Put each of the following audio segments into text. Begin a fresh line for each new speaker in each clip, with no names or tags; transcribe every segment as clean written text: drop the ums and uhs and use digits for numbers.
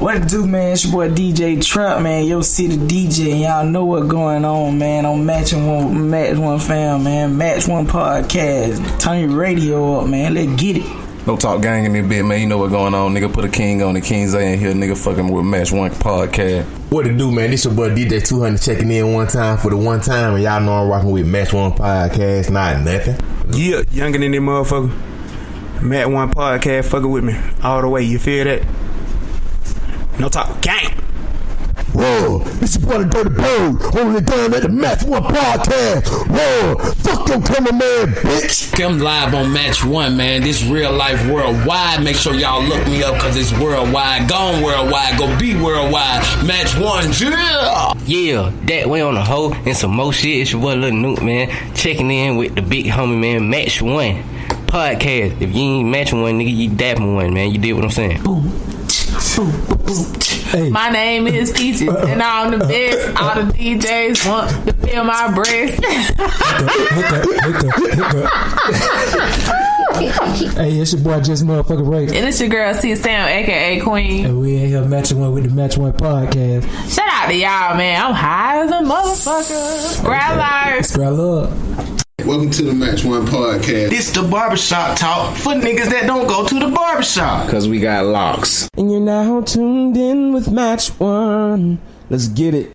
What it do, man? It's your boy DJ Trap, man. Yo, see the DJ, and y'all know what's going on, man. On Match One fam, man. Match One podcast. Turn your radio up, man. Let's get it.
No talk gang in this bit, man. You know what's going on, nigga. Put a king on the King's A in here, nigga. Fucking with Match One podcast.
What it do, man? This your boy DJ 200 checking in one time for the one time, and y'all know I'm rocking with Match One podcast, not nothing.
Yeah, younger than that motherfucker. Match One podcast, fucking with me all the way. You feel that? No talk gang.
Whoa, this is what a dirty bird holding it down at the Match One podcast. Whoa, fuck your cameraman, bitch.
Come live on Match One, man. This real life worldwide. Make sure y'all look me up because it's worldwide. Gone worldwide. Go be worldwide. Match One, yeah.
Yeah, that way on the hoe and some more shit. It's your boy Lil Nuke, man. Checking in with the big homie, man. Match One podcast. If you ain't matching one, nigga, you dapping one, man. You did what I'm saying.
Boom.
Hey. My name is Peaches, and I'm the best. All the DJs want to feel my breast.
Hey, it's your boy Just Motherfucking Ray.
And it's your girl C Sam, aka Queen.
And we in here matching one with the Match One podcast.
Shout out to y'all, man. I'm high as a motherfucker. Scrap up.
Welcome to the Match One podcast.
This the barbershop talk for niggas that don't go to the barbershop.
Cause we got locks.
And you're now tuned in with Match One. Let's get it.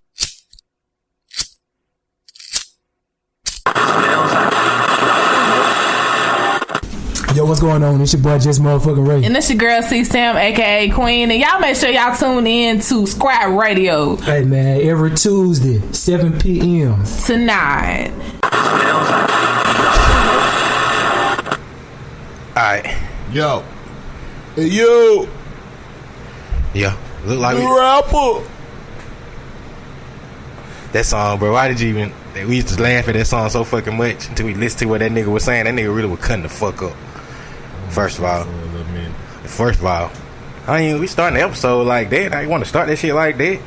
Yo, what's going on? It's your boy Just Motherfucking Ray.
And it's your girl C Sam, aka Queen. And y'all make sure y'all tune in to Scrap Radio.
Hey man, every Tuesday, 7 p.m.
tonight.
Alright.
Yo. Hey, yo.
Yeah. Look like
the rapper.
That song, bro. Why did you even... We used to laugh at that song so fucking much until we listened to what that nigga was saying. That nigga really was cutting the fuck up. First of all, I mean, we starting the episode like that. I want to start that shit like that.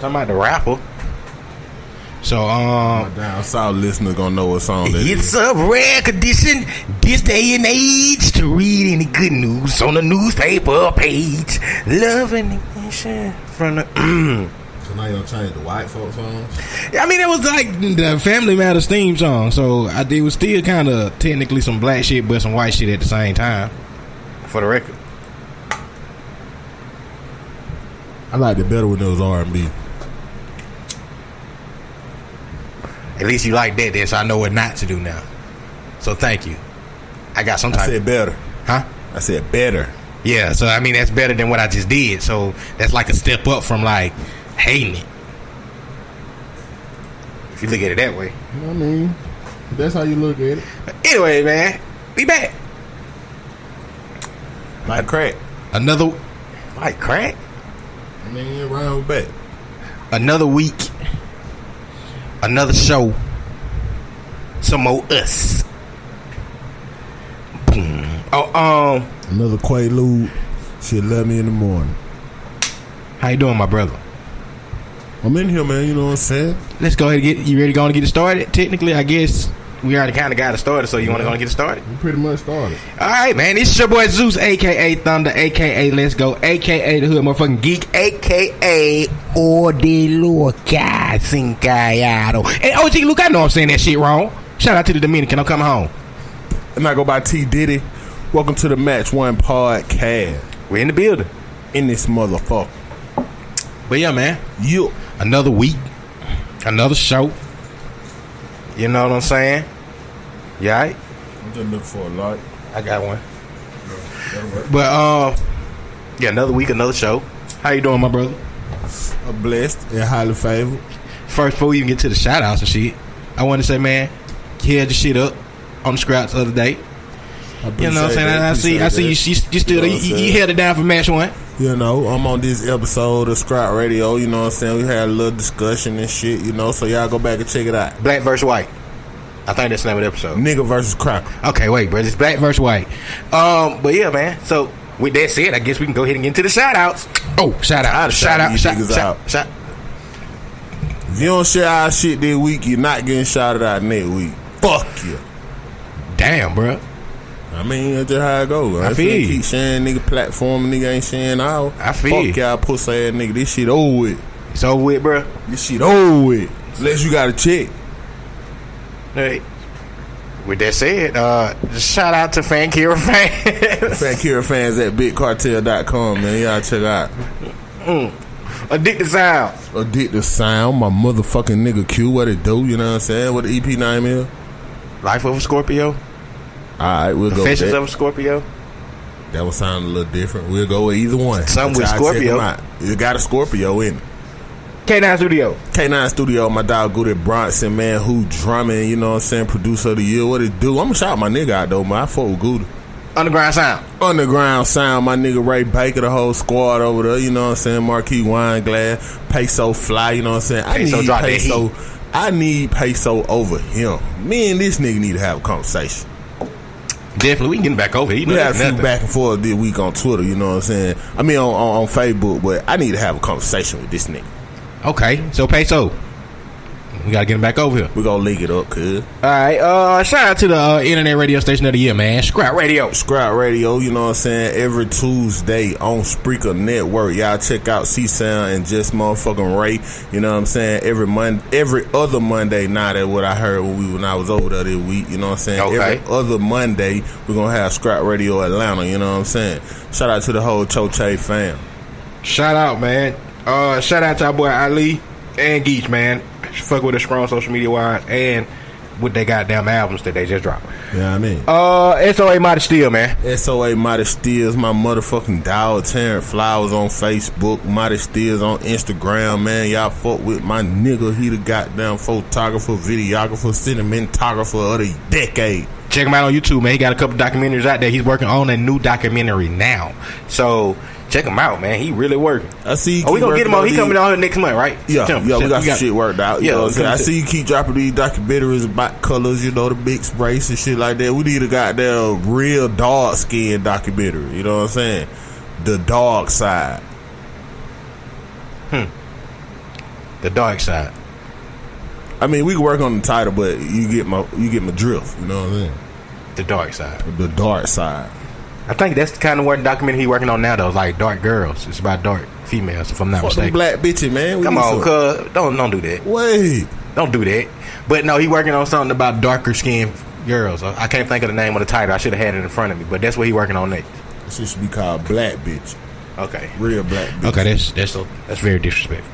Talking about the rapper. So,
my down south listener gonna know what song that
it's a rare condition this day and age to read any good news on the newspaper page. Loving the nation from the.
So now y'all change the white folk songs?
I mean, it was like the Family Matters theme song, so it was still kind of technically some black shit, but some white shit at the same time. For the record,
I liked it better when it was R&B.
At least you like that, then, so I know what not to do now. So thank you. I got some type.
I said better.
Huh?
I said better.
Yeah, so I mean that's better than what I just did. So that's like a step up from like hating it. If you look at it that way.
I mean, that's how you look at it.
Anyway, man, we back.
Like crack.
Like crack?
I mean, you're around back.
Another week. Another show. Some more us. Boom.
Another Quaalude. Shit, 11 in the morning.
How you doing, my brother?
I'm in here, man. You know what I'm saying?
Let's go ahead and get you ready. Going to get it started. Technically, I guess we already kind of got it started. So you want to go and get it started?
We pretty much started.
All right, man. This is your boy Zeus, aka Thunder, aka Let's Go, aka the Hood Motherfucking Geek, aka Orde Loca Sincayado. And OG Luke, I know I'm saying that shit wrong. Shout out to the Dominican. I'm coming home.
And I go by T Diddy. Welcome to the Match One podcast.
We're in the building.
In this motherfucker.
But yeah, man.
You.
Another week. Another show. You know what I'm saying? You alright?
I'm just looking for a light.
I got one. But yeah, another week, another show. How you doing, my brother?
I'm blessed and highly favored.
First, before we even get to the shout outs and shit, I want to say, man, you held your shit up on the scraps the other day. You know what I'm saying? I see you still you held it down for Match One.
You know, I'm on this episode of Scrap Radio. You know what I'm saying? We had a little discussion and shit, you know, so y'all go back and check it out.
Black versus white. I think that's the name of the episode.
Nigga versus cracker.
Okay, wait, bro. It's black versus white. But yeah, man. So with that said, I guess we can go ahead and get into the shout outs. Oh, shout out. Shout.
If you don't share our shit this week, you're not getting shouted out next week. Fuck you.
Damn, bro.
I mean, that's just how it go. I
feel you.
Keep sharing nigga platform, nigga ain't sharing all.
I feel
Fuck y'all pussy ass nigga. This shit over with.
It's over with, bro.
This shit over with. Unless you got a check.
Hey. With that said, shout out to Fankira fans.
Fankira fans at bigcartel.com, man. Y'all check out.
Addicted Sound.
Addicted Sound, my motherfucking nigga Q. What it do? You know what I'm saying? What the EP name is?
Life of a Scorpio.
Alright, we'll go with
Confessions
that.
of a Scorpio.
That would sound a little different. We'll go with either one.
Something with
Y'all check
Scorpio.
'em out. You got a Scorpio in it.
K9 Studio.
K9 Studio, my dog Goody Bronson, man, who drumming, you know what I'm saying, producer of the year. What it do? I'm gonna shout my nigga out though, man. I fuck with Goody.
Underground Sound.
Underground Sound, my nigga Ray Baker, the whole squad over there, you know what I'm saying, Marquis Wineglass, Peso Fly, you know what I'm saying. I need Peso over him. Me and this nigga need to have a conversation.
Definitely, we can get him back over here.
We had a few back and forth this week on Twitter, you know what I'm saying. I mean on Facebook, but I need to have a conversation with this nigga.
Okay, so Peso, we gotta get him back over here.
We gonna link it up, cuz.
Alright, shout out to the internet radio station of the year, man. Scrap Radio,
you know what I'm saying, every Tuesday on Spreaker Network. Y'all check out C-Sound and Just Motherfucking Ray, you know what I'm saying, every other Monday. Now that what I heard when I was over there this week, you know what I'm saying.
Okay.
Every other Monday we're gonna have Scrap Radio Atlanta, you know what I'm saying. Shout out to the whole Choche fam.
shout out, man. Shout out to our boy Ali and Geach, man. Fuck with us strong social media wise and with their goddamn albums that they just dropped.
Yeah, you know what I mean.
SOA Mighty Steel, man.
SOA Mighty Steels, my motherfucking dog. Terrence Flowers on Facebook, Mighty Steels on Instagram, man. Y'all fuck with my nigga. He the goddamn photographer, videographer, cinematographer of the decade.
Check him out on YouTube, man. He got a couple documentaries out there. He's working on a new documentary now. So check him out, man. He really working.
I see you.
We gonna get him on. He coming on here next month, right?
Yeah,
September.
we got some shit worked out. You know what I'm saying? I see you keep dropping these documentaries about colors, you know, the big sprays and shit like that. We need a goddamn real dark skin documentary. You know what I'm saying? The dark side.
The dark side.
I mean, we can work on the title, but you get my drift. You know what I'm saying?
The dark side.
The dark side.
I think that's the kind of documentary he working on now, though. Like Dark Girls. It's about dark females, if I'm not
Fuck them
mistaken.
black bitches, man.
Come on, cuz. Don't do that.
Wait.
Don't do that. But no, he working on something about darker skinned girls. I can't think of the name of the title. I should have had it in front of me. But that's what he working on next.
This shit should be called Black Bitch.
Okay.
Real black bitch.
Okay, that's very disrespectful.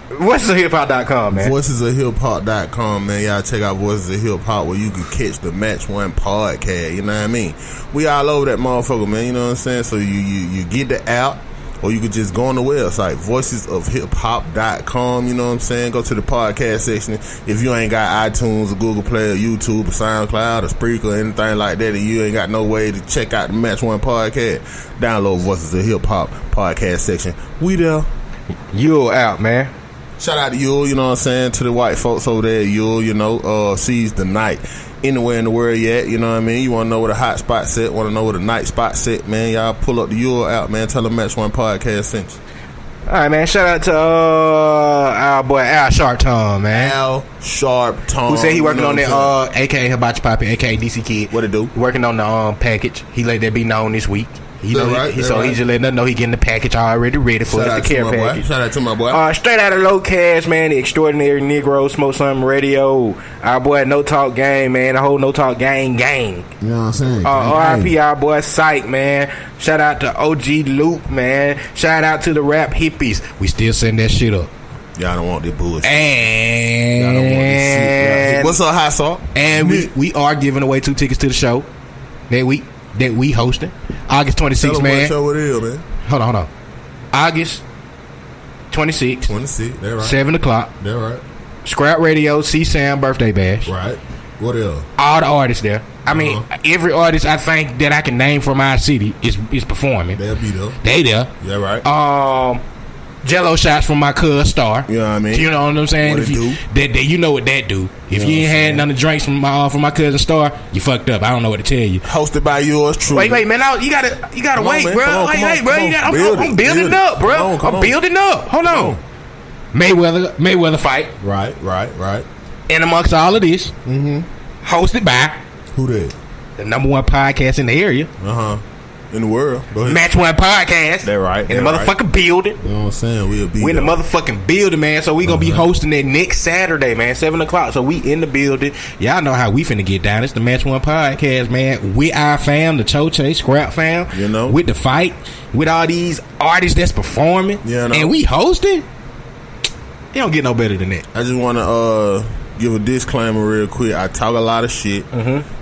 VoicesOfHipHop.com, man.
VoicesOfHipHop.com, man. Y'all check out Voices of Hip Hop where you can catch the Match One podcast. You know what I mean? We all over that motherfucker, man. You know what I'm saying? So you get the app, or you could just go on the website, VoicesOfHipHop.com. You know what I'm saying? Go to the podcast section. If you ain't got iTunes or Google Play or YouTube or SoundCloud or Spreaker or anything like that, and you ain't got no way to check out the Match One podcast, download Voices of Hip Hop podcast section. We there.
You out, man.
Shout out to Yule, you know what I'm saying, to the white folks over there at Yule, you know, seize the night. Anywhere in the world yet, you know what I mean? You want to know where the hot spot set, want to know where the night spot set, man, y'all pull up the Yule out, man. Tell them Match One podcast sent you.
All right, man. Shout out to our boy Al Sharp Tom, man.
Al Sharp Tom.
Who said he working on that, a.k.a. Hibachi Poppy, a.k.a. DC Kid.
What it do?
Working on the package. He let that be known this week. He
right,
he just letting us know he getting the package already ready for us, the care package.
Shout out to my boy.
Straight out of Low Cash, man, the extraordinary Negro, Smoke Something Radio. Our boy No Talk Gang, man, the whole No Talk Gang.
You know what I'm saying?
RIP our boy Psych, man. Shout out to OG Luke, man. Shout out to the rap hippies. We still send that shit up.
Y'all don't want this bullshit.
And
y'all don't want this shit. What's up, Hot Salt?
And we are giving away 2 tickets to the show that we hosting August 26th, man.
What show it is, man?
Hold on. August 26th.
26, that's right.
7 o'clock.
That's right.
Scrap Radio, C-Sam Birthday Bash.
Right. What else?
All the artists there. I mean, every artist I think that I can name from our city is performing.
They'll be there.
They there.
Yeah, right.
Jello shots from my cuz Star.
You know what I mean?
You know what I'm saying?
What
if
it
you,
do?
that you know what that do. If you ain't had none of the drinks from my cousin Star, you fucked up. I don't know what to tell you.
Hosted by yours truly.
Wait, man! You gotta wait,
on,
bro.
come on,
Wait, bro. I'm building
it.
up, bro. I'm building up. Hold on. Mayweather fight.
Right.
And amongst all of this, hosted by
who that?
the #1 podcast in the area.
In the world. Go ahead.
Match One Podcast.
That right.
In the motherfucking building.
You know what I'm saying?
We in the motherfucking building, man. So we gonna be hosting that next Saturday, man, 7 o'clock. So we in the building. Y'all know how we finna get down. It's the Match One Podcast, man. With our fam, the Choche Scrap fam.
You know.
With the fight. With all these artists that's performing.
Yeah,
and we hosting. It don't get no better than that.
I just wanna give a disclaimer real quick. I talk a lot of shit.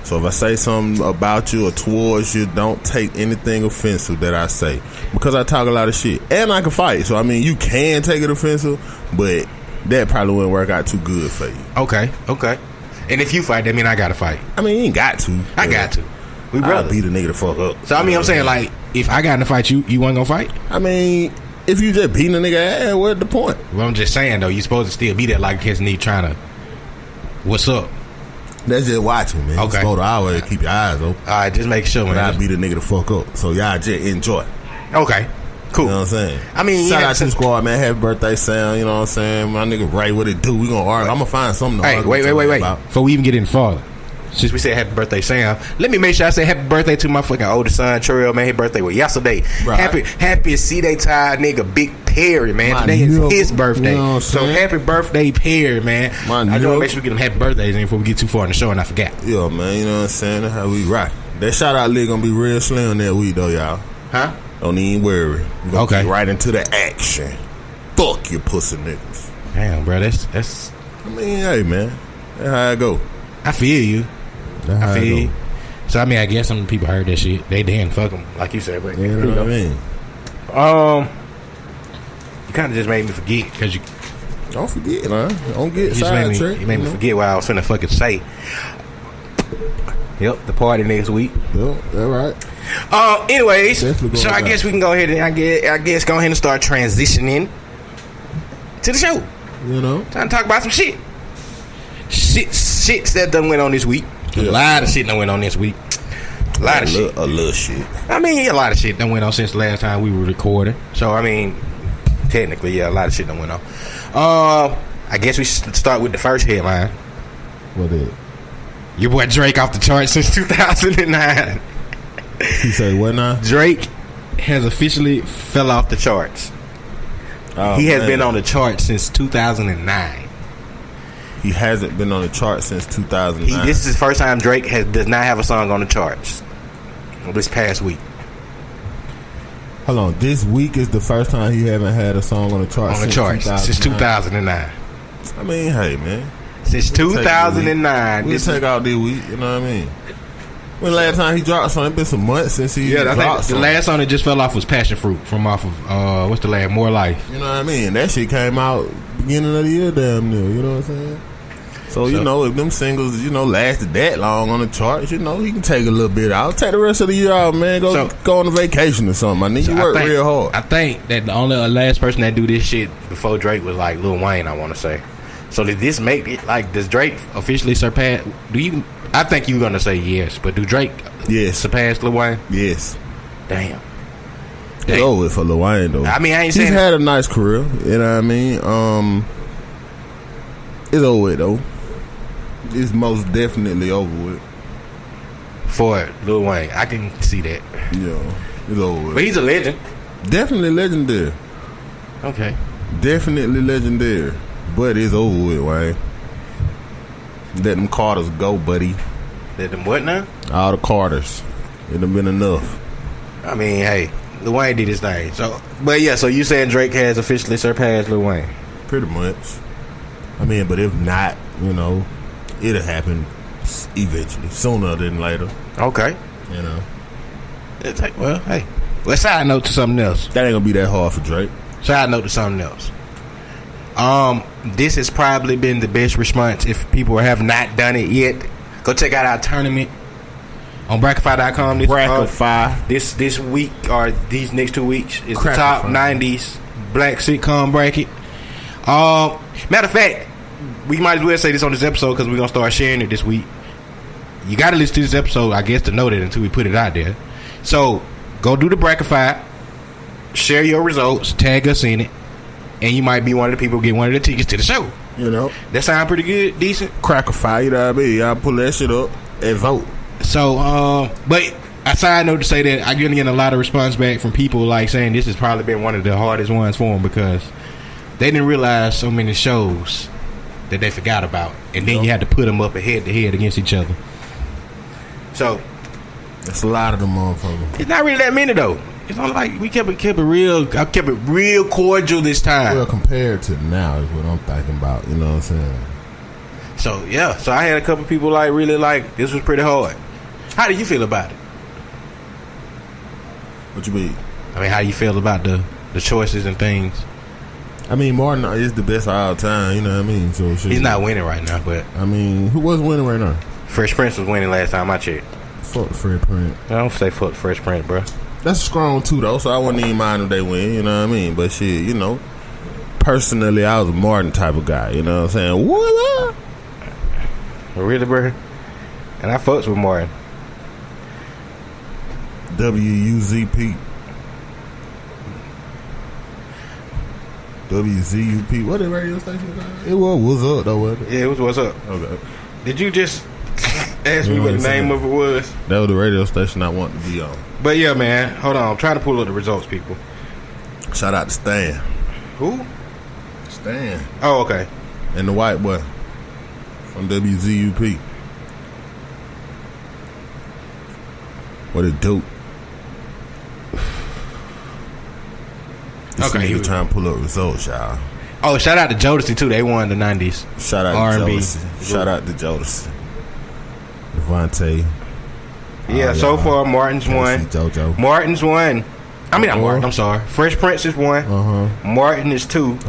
So if I say something about you or towards you, don't take anything offensive that I say, because I talk a lot of shit and I can fight. So I mean, you can take it offensive, but that probably wouldn't work out too good for you.
Okay. And if you fight, that mean I gotta fight.
I mean, you ain't got to.
I got to. We
I'll
brothers.
beat a nigga the fuck up.
So I mean, I'm saying, like, if I got in a fight, you wasn't gonna fight?
I mean, if you just beating a nigga ass, what's the point?
Well, I'm just saying though, you supposed to still be there like kids need trying to. What's up?
That's just watching, man.
Okay.
You supposed to always keep your eyes open.
All right, just make sure, man.
But I beat a nigga the fuck up. So y'all just enjoy.
Okay. Cool.
You know what I'm saying?
I mean,
shout out to the squad, man. Happy birthday, Sam. You know what I'm saying? My nigga Ray, what it do? We gonna argue. I'm gonna find something to argue.
Wait.
About.
Before we even get in farther, since we said happy birthday, Sam, let me make sure I say happy birthday to my fucking oldest son, Terrell, man. His birthday was yesterday.
Right.
Happy C-Day tie, nigga, Big Perry, man. Today is his birthday.
You know what I'm
so
saying?
happy birthday, Perry, man. I just want to make sure we get him happy birthdays in before we get too far in the show and I forgot.
Yeah, man. You know what I'm saying? That's how we rock. That shout out league gonna be real slim that week, though, y'all.
Huh?
Don't even worry. We gonna
Okay.
get right into the action. Fuck you, pussy niggas.
Damn, bro. That's.
I mean, hey, man. That's how it go.
I feel you.
That's how
I
it
feel
go.
you. So I mean, I guess some people heard that shit. They didn't fuck them, like you said. But
You know what I mean?
You kind of just made me forget because you.
Don't forget, man. Don't get
You just made
sidetracked.
me forget what I was finna fucking say. Yep, the party next week.
Yep, that's right.
Anyways,
Definitely
so
going
I
down.
guess we can go ahead and I guess go ahead and start transitioning to the show.
You know?
Time to talk about some shit. Shits that done went on this week. A
Yeah.
lot of shit done went on this week. A lot of shit.
A little shit.
I mean, a lot of shit done went on since the last time we were recording. So I mean, technically, yeah, a lot of shit done went on. I guess we should start with the first headline.
What is it?
Your boy Drake off the charts since 2009.
He say what now?
Drake has officially fell off the charts.
Oh,
He has
man.
been on the charts since 2009.
He hasn't been on the chart since 2009.
This is the first time Drake does not have a song on the charts. This past week.
Hold on. This week is the first time he haven't had a song on the chart
On the charts since 2009.
I mean, hey, man.
Since 2009.
We'll take out this week. You know what I mean? When the last time he dropped something? It's been some months since he
Yeah, I
dropped
think the
something.
last song that just fell off was Passion Fruit from off of what's the last? More Life.
You know what I mean? That shit came out beginning of the year damn near. You know what I'm saying? So, you know, if them singles, lasted that long on the charts, he can take a little bit out. Take the rest of the year out, man. Go on a vacation or something. I need you work real hard.
I think that the only last person that do this shit before Drake was like Lil Wayne, I want to say. So did this make it, like, does Drake officially surpass, I think you're going to say yes, but do Drake surpass Lil Wayne?
Yes.
Damn.
It's over with for Lil Wayne, though.
I mean, I ain't
He's
saying
had a nice career. You know what I mean? It's over with, though. It's most definitely over with.
For Lil Wayne. I can see that.
Yeah. It's over with.
But he's a legend.
Definitely legendary.
Okay.
Definitely legendary. But it's over with, Wayne. Let them Carters go, buddy.
Let them what now?
All the Carters. It done been enough.
I mean, hey, Lil Wayne did his thing. So, but yeah, so you saying Drake has officially surpassed Lil Wayne?
Pretty much. I mean, but if not, it'll happen eventually, sooner than later.
Okay. Well, hey, let's side note to something else.
That ain't gonna be that hard for Drake.
Side note to something else. This has probably been the best response. If people have not done it yet, go check out our tournament on Brackify.com. This week or these next 2 weeks is the top 90s black sitcom bracket. Matter of fact, we might as well say this on this episode because we're gonna start sharing it this week. You gotta listen to this episode, I guess, to know that until we put it out there. So go do the Brackify, share your results, tag us in it, and you might be one of the people who get one of the tickets to the show. That sound pretty good, decent.
Crackify, you know what I mean? Y'all pull that shit up and vote.
So, but a side note to say that I'm getting a lot of response back from people like saying this has probably been one of the hardest ones for them because they didn't realize so many shows that they forgot about, and then you had to put them up head to head against each other. So
that's a lot of them motherfuckers.
It's not really that many though. It's only like we kept it real. I kept it real cordial this time.
Well, compared to now is what I'm thinking about. You know what I'm saying?
So yeah, so I had a couple people like really like this was pretty hard. How do you feel about it?
What you mean?
I mean, how do you feel about the choices and things?
I mean, Martin is the best of all time. You know what I mean? So
he's not winning right now, but
I mean, who was winning right now?
Fresh Prince was winning last time I checked.
Fuck Fresh Prince.
I don't say fuck Fresh Prince, bro.
That's strong too, though. So I wouldn't even mind if they win. You know what I mean? But shit, you know, personally, I was a Martin type of guy. You know what I'm saying? What?
Really, bro? And I fucks with Martin.
WUZP. WZUP. What the radio station was that? It was What's Up, though, wasn't it?
Yeah, it was What's Up.
Okay.
Did you just ask me what the name of it was?
That was the radio station I wanted to be on.
But yeah, man. Hold on. I'm trying to pull up the results, people.
Shout out to Stan.
Who?
Stan.
Oh, okay.
And the white boy from WZUP. What a dope.
Okay,
he was trying to pull up results, y'all.
Oh, shout out to Jodeci too. They won the 90s.
Shout out
R&B.
to Jodeci. Shout out to Jodeci. Devontae.
Yeah, so far Martin's won.
JoJo.
Martin's won. I mean, not Martin. I'm sorry. Fresh Prince is one. Martin is two.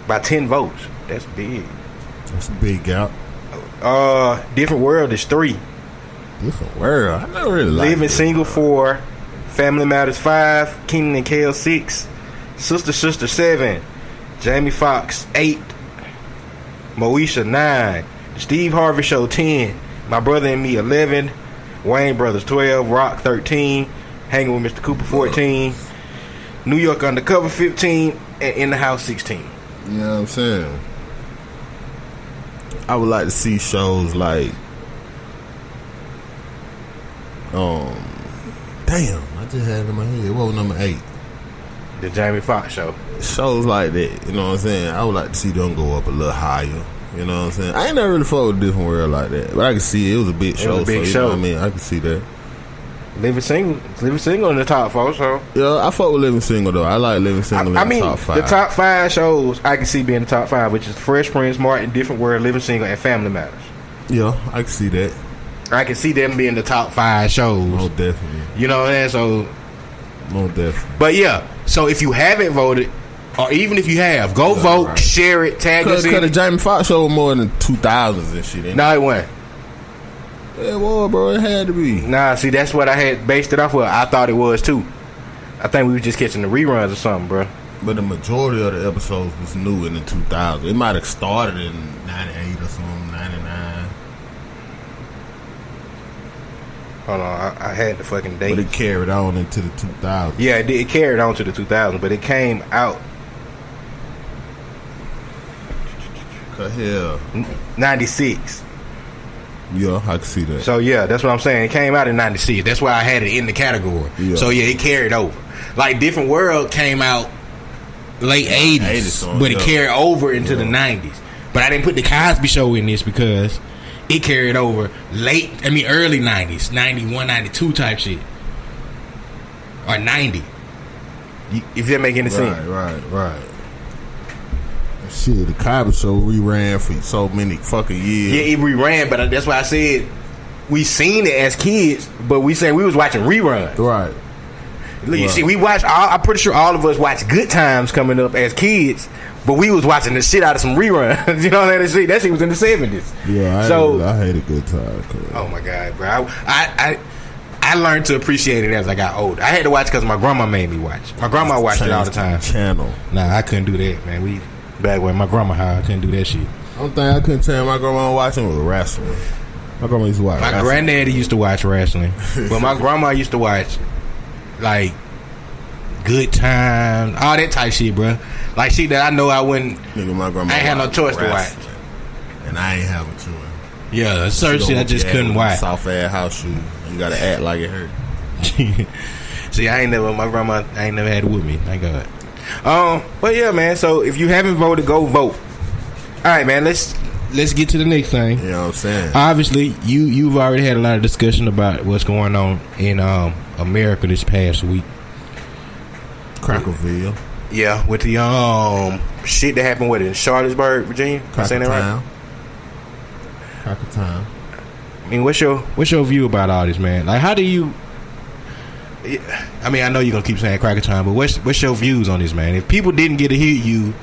By 10 votes. That's big.
That's a big gap.
Different World is 3.
Different World. I never really liked
Living
it.
Single 4. Family Matters 5. Keenan and Kel 6. Sister 7. Jamie Foxx 8. Moesha 9. The Steve Harvey Show 10. My Brother and Me 11. Wayne Brothers 12. Rock 13. Hanging with Mr. Cooper 14. New York Undercover 15. And In the House 16.
You know what I'm saying? I would like to see shows like damn, I just had it in my head. What was number 8?
The Jamie Foxx Show.
Shows like that, you know what I'm saying? I would like to see them go up a little higher. You know what I'm saying? I ain't never really fought with Different World like that, but I can see it was a big show.
It was a big
so,
show.
You know what I mean? I can see that.
Living Single in the top 4, so
Yeah, I fuck with Living Single though. I like Living Single in the top 5.
The top 5 shows I can see being the top 5, which is Fresh Prince, Martin, Different World, Living Single, and Family Matters.
Yeah, I can see that.
I can see them being the top 5 shows.
Most definitely.
You know what I'm saying? So,
most definitely.
But yeah, so if you haven't voted, or even if you have, go vote, right. Share it, tag us in.
Because the Jamie Foxx show was more than 2000s and shit.
No, it wasn't.
Yeah, it was, bro. It had to be.
Nah, see, that's what I had based it off of. I thought it was too. I think we were just catching the reruns or something, bro.
But the majority of the episodes was new in the 2000s. It might have started in 98 or something, 99.
Hold on, I had the fucking date.
But it carried on into the 2000s.
Yeah, it did. It carried on to the 2000s, but it came out.
Hell.
96.
Yeah, I can see that.
So yeah, that's what I'm saying. It came out in 96. That's why I had it in the category.
Yeah.
So yeah, it carried over. Like Different World came out late 80s, but it carried over into the 90s. But I didn't put the Cosby Show in this because it carried over early 90s, 91, 92 type shit. Or 90. If that make any sense.
Right. Shit, the Cosby Show reran for so many fucking years.
Yeah, it reran, but that's why I said we seen it as kids, but we said we was watching reruns.
Right.
You see, we watched. I'm pretty sure all of us watched Good Times coming up as kids, but we was watching the shit out of some reruns. You know what I'm saying? That shit was in the 70s.
Yeah, I hated Good Times.
Oh my god, bro! I learned to appreciate it as I got older. I had to watch because my grandma made me watch. My grandma watched it all the time.
Channel.
Nah, I couldn't do that, man. Back when my grandma I couldn't do that shit.
Only thing I couldn't tell my grandma watching was wrestling. My grandma used to watch
wrestling. My granddaddy used to watch wrestling. But my grandma used to watch like Good Times, all that type shit, bro. Like shit that I know I wouldn't.
Nigga, my grandma
I ain't had no choice to watch.
And I ain't have a choice.
Yeah, certain shit I just couldn't watch.
Soft ass house shoes. You gotta act like it hurt.
See, my grandma ain't never had it with me. Thank God. But yeah, man. So if you haven't voted, go vote. All right, man. Let's get to the next thing.
You know what I'm saying?
Obviously, you've already had a lot of discussion about what's going on in America this past week.
Crackerville.
Yeah, with the shit that happened in Charlottesburg, Virginia. Am I saying that right?
Cracker time.
I mean, what's your view about all this, man? Like, how do you? I mean, I know you're gonna keep saying cracker time, but what's your views on this, man? If people didn't get to hear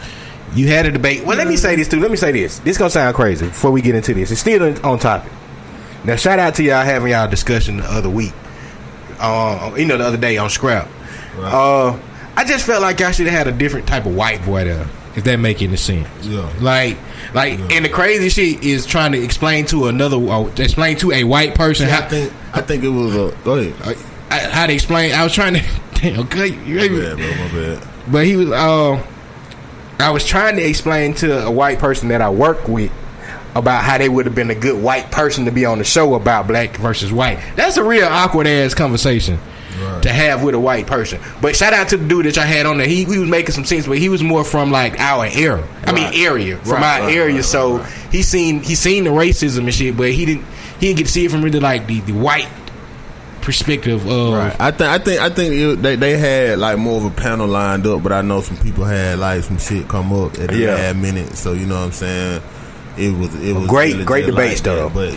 you had a debate. Well, let me say this too. Let me say this. This gonna sound crazy before we get into this. It's still on topic. Now, shout out to y'all having y'all discussion the other week. The other day on Scrap. Right. I just felt like y'all should have had a different type of white boy there, if that make any sense. Yeah. Like, and the crazy shit is trying to explain to a white person how.
I think it was a. Go ahead.
How to explain? I was trying to. Damn, okay, my bad. But he was. I was trying to explain to a white person that I work with about how they would have been a good white person to be on the show about black versus white. That's a real awkward ass conversation. Right. To have with a white person. But shout out to the dude that y'all had on there. He was making some sense, but he was more from like our era. Area. From our area. So he seen the racism and shit, but he didn't get to see it from really like the white perspective of.
Right. I think they had like more of a panel lined up, but I know some people had like some shit come up at the last minute. So you know what I'm saying. It was
great debate
like
though.
But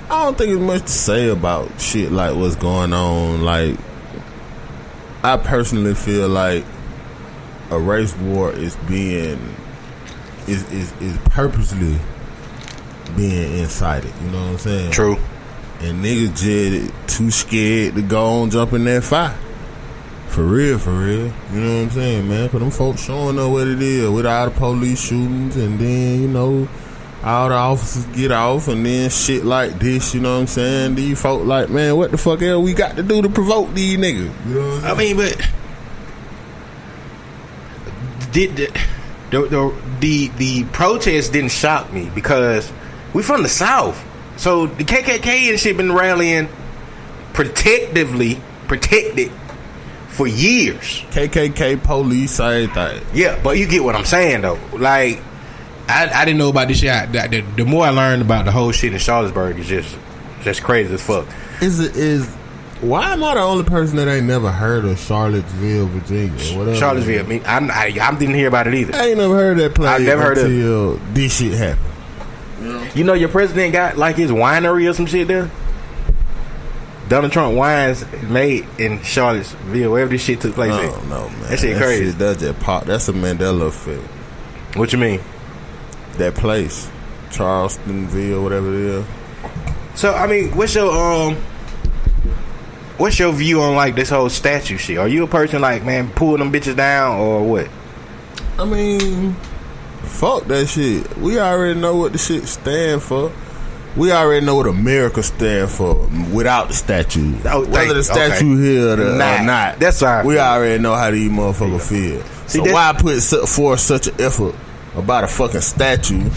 I don't think there's much to say about shit like what's going on. Like, I personally feel like a race war is purposely being incited. You know what I'm saying?
True.
And niggas just too scared to go on jump in that fire. For real. You know what I'm saying, man? Cause them folks showing up what it is with all the police shootings, and then all the officers get off, and then shit like this, you know what I'm saying? These folk like, man, what the fuck else we got to do to provoke these niggas? You know what I'm saying?
But did the protest didn't shock me because we from the South. So the KKK and shit been rallying protected for years.
KKK, police, same thing.
Yeah, but you get what I'm saying though. Like, I didn't know about this shit. The more I learned about the whole shit in Charlottesburg is just crazy as fuck.
Why am I the only person that ain't never heard of Charlottesville, Virginia? Whatever.
Charlottesville. I didn't hear about it either.
I ain't never heard that place.
I never heard of
until this shit happened.
You know, your president got like his winery or some shit there. Donald Trump wines made in Charlottesville, wherever this shit took place.
I don't know, man.
That shit crazy.
That's a Mandela effect.
What you mean?
That place, Charlestonville, whatever it is. So
I mean, what's your view on like this whole statue shit? Are you a person like, man, pull them bitches down or what?
I mean, fuck that shit. We already know what the shit stand for. We already know what America stand for without the statue. Whether the statue here or not.
That's right.
We already know how these motherfuckers feel. So why put forth such an effort about a fucking statue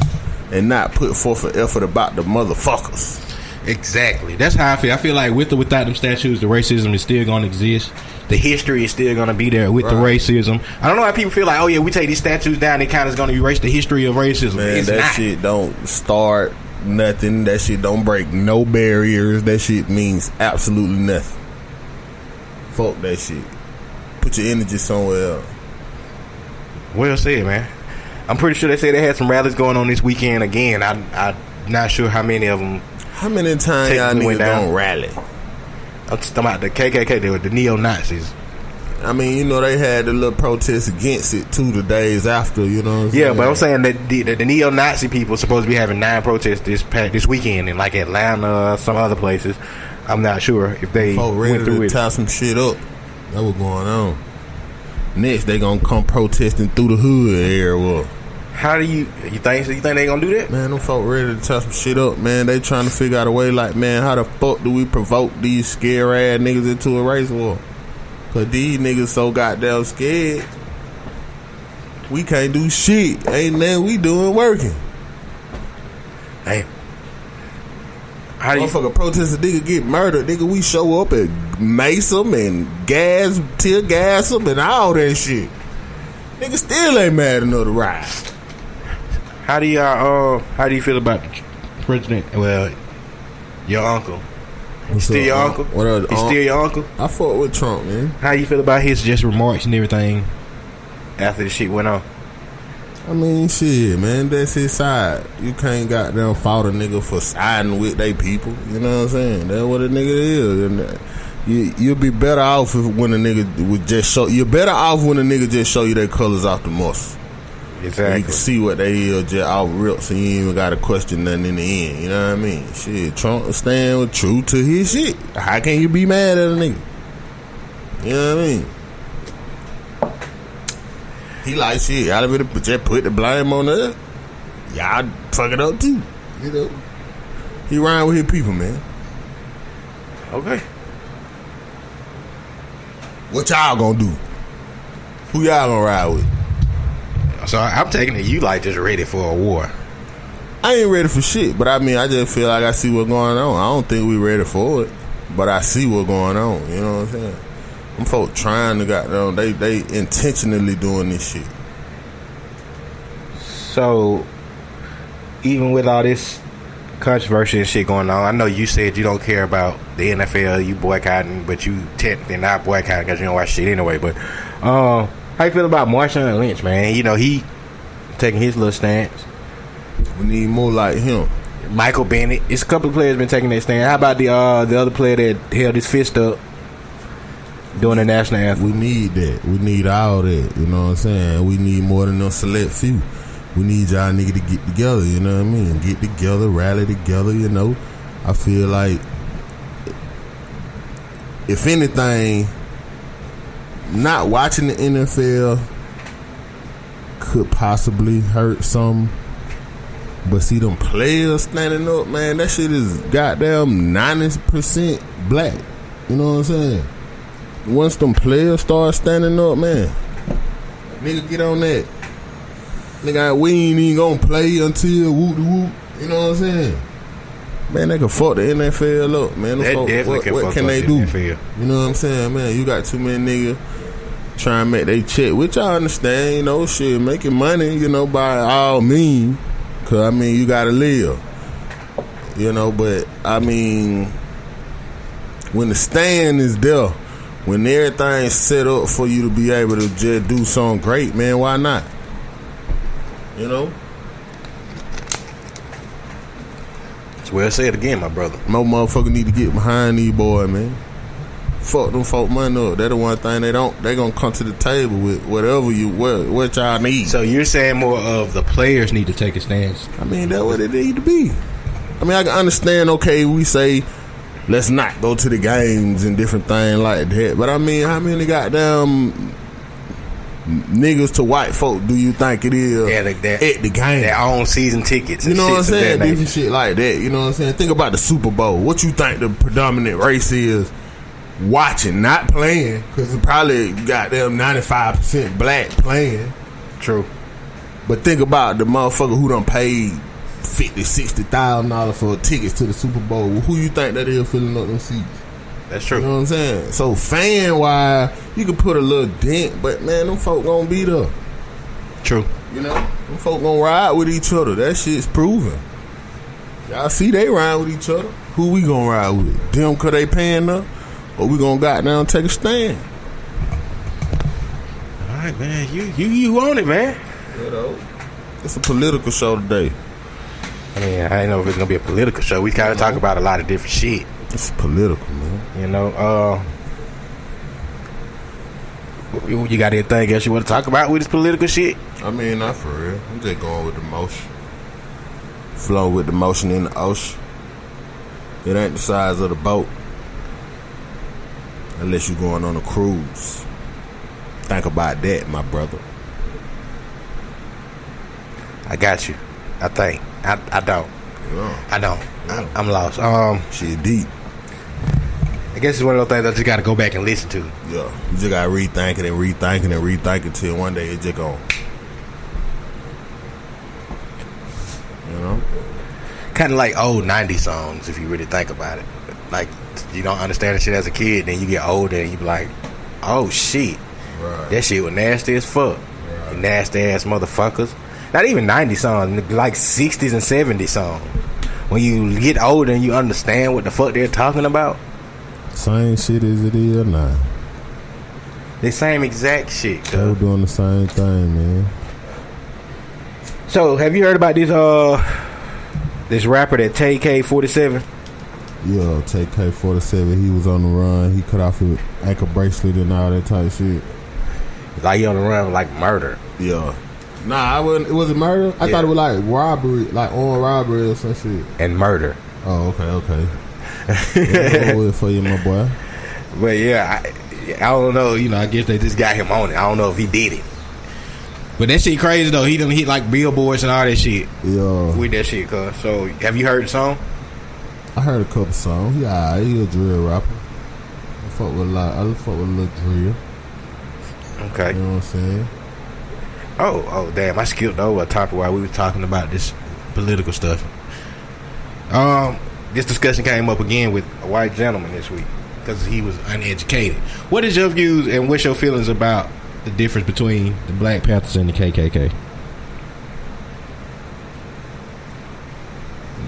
and not put forth an effort about the motherfuckers?
Exactly. That's how I feel. I feel like with or without them statues, the racism is still going to exist. The history is still going to be there with the racism. I don't know why people feel like, oh yeah, we take these statues down, it kind of is going to erase the history of racism.
Man, that shit don't start nothing. That shit don't break no barriers. That shit means absolutely nothing. Fuck that shit. Put your energy somewhere else.
Well said, man. I'm pretty sure they say they had some rallies going on this weekend again. I'm not sure how many of them.
How many times y'all niggas don't rally?
I'm talking about the KKK, they were the neo-Nazis.
I mean, you know, they had the little protests against it too the days after, you know what I'm saying?
But I'm saying that the neo-Nazi people supposed to be having 9 protests this weekend in like Atlanta or some other places. I'm not sure if they went through it.
Tie some shit up. That was going on. Next, they gonna come protesting through the hood area.
How do you think they gonna do that?
Man, them folk ready to tie some shit up, man. They trying to figure out a way like, man, how the fuck do we provoke these scare ass niggas into a race war? Cause these niggas so goddamn scared. We can't do shit. Ain't nothing we doing working.
Hey. How do you
Motherfucker protest a nigga get murdered. Nigga, we show up and mace them and tear gas them and all that shit. Nigga still ain't mad enough to ride.
How do you feel about the president? Well, your uncle. He's still your uncle? He's still your uncle?
I fought with Trump, man.
How you feel about his just remarks and everything after the shit went on?
I mean, shit, man, that's his side. You can't goddamn fault a nigga for siding with they people. You know what I'm saying? That's what a nigga is. You'll be better off when a nigga would just show. You're better off when a nigga just show you their colors off the muscle.
Exactly.
You can see what they is just off rips, and you ain't even got to question nothing in the end. You know what I mean? Shit, Trump stand true to his shit. How can you be mad at a nigga? You know what I mean? He like shit. Y'all better just put the blame on us. Y'all fuck it up too. You know. He ride with his people, man.
Okay.
What y'all gonna do? Who y'all gonna ride with?
So I'm taking it you like just ready for a war.
I ain't ready for shit, but I mean, I just feel like I see what's going on. I don't think we ready for it, but I see what's going on. You know what I'm saying? Them folk trying to goddamn, they intentionally doing this shit.
So, even with all this controversy and shit going on, I know you said you don't care about the NFL, you boycotting, but you technically not boycotting because you don't watch shit anyway. But how you feel about Marshawn Lynch, man? You know, he taking his little stance.
We need more like him.
Michael Bennett. It's a couple of players been taking that stand. How about the other player that held his fist up during the national anthem?
We need that. We need all that. You know what I'm saying? We need more than a select few. We need y'all nigga to get together. You know what I mean? Get together, rally together. You know, I feel like if anything, not watching the NFL could possibly hurt some. But see them players standing up, man, that shit is goddamn 90% black. You know what I'm saying? Once them players start standing up, man, nigga get on that. Nigga, we ain't even gonna play until whoop-de-whoop. You know what I'm saying? Man, they can fuck the NFL up, man. What can they do? NFL. You know what I'm saying, man? You got too many niggas trying to make they check, which I understand, you know, shit, making money, you know, by all means. Cause I mean, you gotta live, you know. But I mean, when the stand is there, when everything's set up for you to be able to just do something great, man, why not? You know.
It's well said again, my brother.
No motherfucker need to get behind these boys, man. Fuck them folk money up. That's the one thing they gonna come to the table with whatever what y'all need.
So you're saying more of the players need to take a stance?
I mean, that's what it need to be. I mean, I can understand, okay, we say let's not go to the games and different things like that. But I mean, how many goddamn niggas to white folk do you think it is at the game?
Their own season tickets.
You know what I'm saying? Different shit like that. You know what I'm saying? Think about the Super Bowl. What you think the predominant race is? Watching, not playing, because it's probably goddamn 95% black playing.
True.
But think about the motherfucker who done paid $50,000-$60,000 for tickets to the Super Bowl. Who you think that is filling up them seats?
That's true.
You know what I'm saying? So fan wise, you can put a little dent, but man, them folk gonna be there.
True.
You know, them folk gonna ride with each other. That shit's proven. Y'all see they ride with each other. Who we gonna ride with? Them cause they paying up? Or we gonna goddamn take a stand?
All right, man. You on it, man.
You know, it's a political show today.
I mean, I didn't know if it's gonna be a political show. We kind of talk about a lot of different shit.
It's political, man.
You know, you got anything else you want to talk about with this political shit?
I mean, not for real. I'm just going with the motion. Flow with the motion in the ocean. It ain't the size of the boat. Unless you're going on a cruise. Think about that, my brother.
I got you. I think. I don't.
Yeah.
I don't.
Yeah.
I'm lost.
Shit deep.
I guess it's one of those things I just got to go back and listen to.
Yeah. You just got to rethink it and rethink it and rethink it till one day it just gonna
kind of like old 90s songs if you really think about it. Like, you don't understand the shit as a kid, then you get older and you be like, oh shit,
Right.
that shit was nasty as fuck.
Right.
Nasty ass motherfuckers. Not even 90s songs, like 60s and 70s songs. When you get older and you understand what the fuck they're talking about,
Same shit as it is now.
the same exact shit.
They were doing the same thing, man.
So, have you heard about this rapper that TK47?
Yeah, take K47. He was on the run. He cut off his ankle bracelet and all that type shit.
Like he on the run like murder.
Yeah. Nah, I wasn't. It wasn't murder. I thought it was like robbery, like armed robbery or some shit.
And murder.
Oh, okay. Yeah, over for you, my boy.
But yeah, I don't know. You know, I guess they just got him on it. I don't know if he did it. But that shit crazy though. He done hit like billboards and all that shit.
Yeah.
With that shit, cuz. So, have you heard the song?
I heard a couple songs. He a drill rapper. I fuck with a lot. I fuck with a little drill.
Okay.
You know what I'm saying?
Oh, damn! I skipped over a topic while we were talking about this political stuff. This discussion came up again with a white gentleman this week because he was uneducated. What is your views and what's your feelings about the difference between the Black Panthers and the KKK?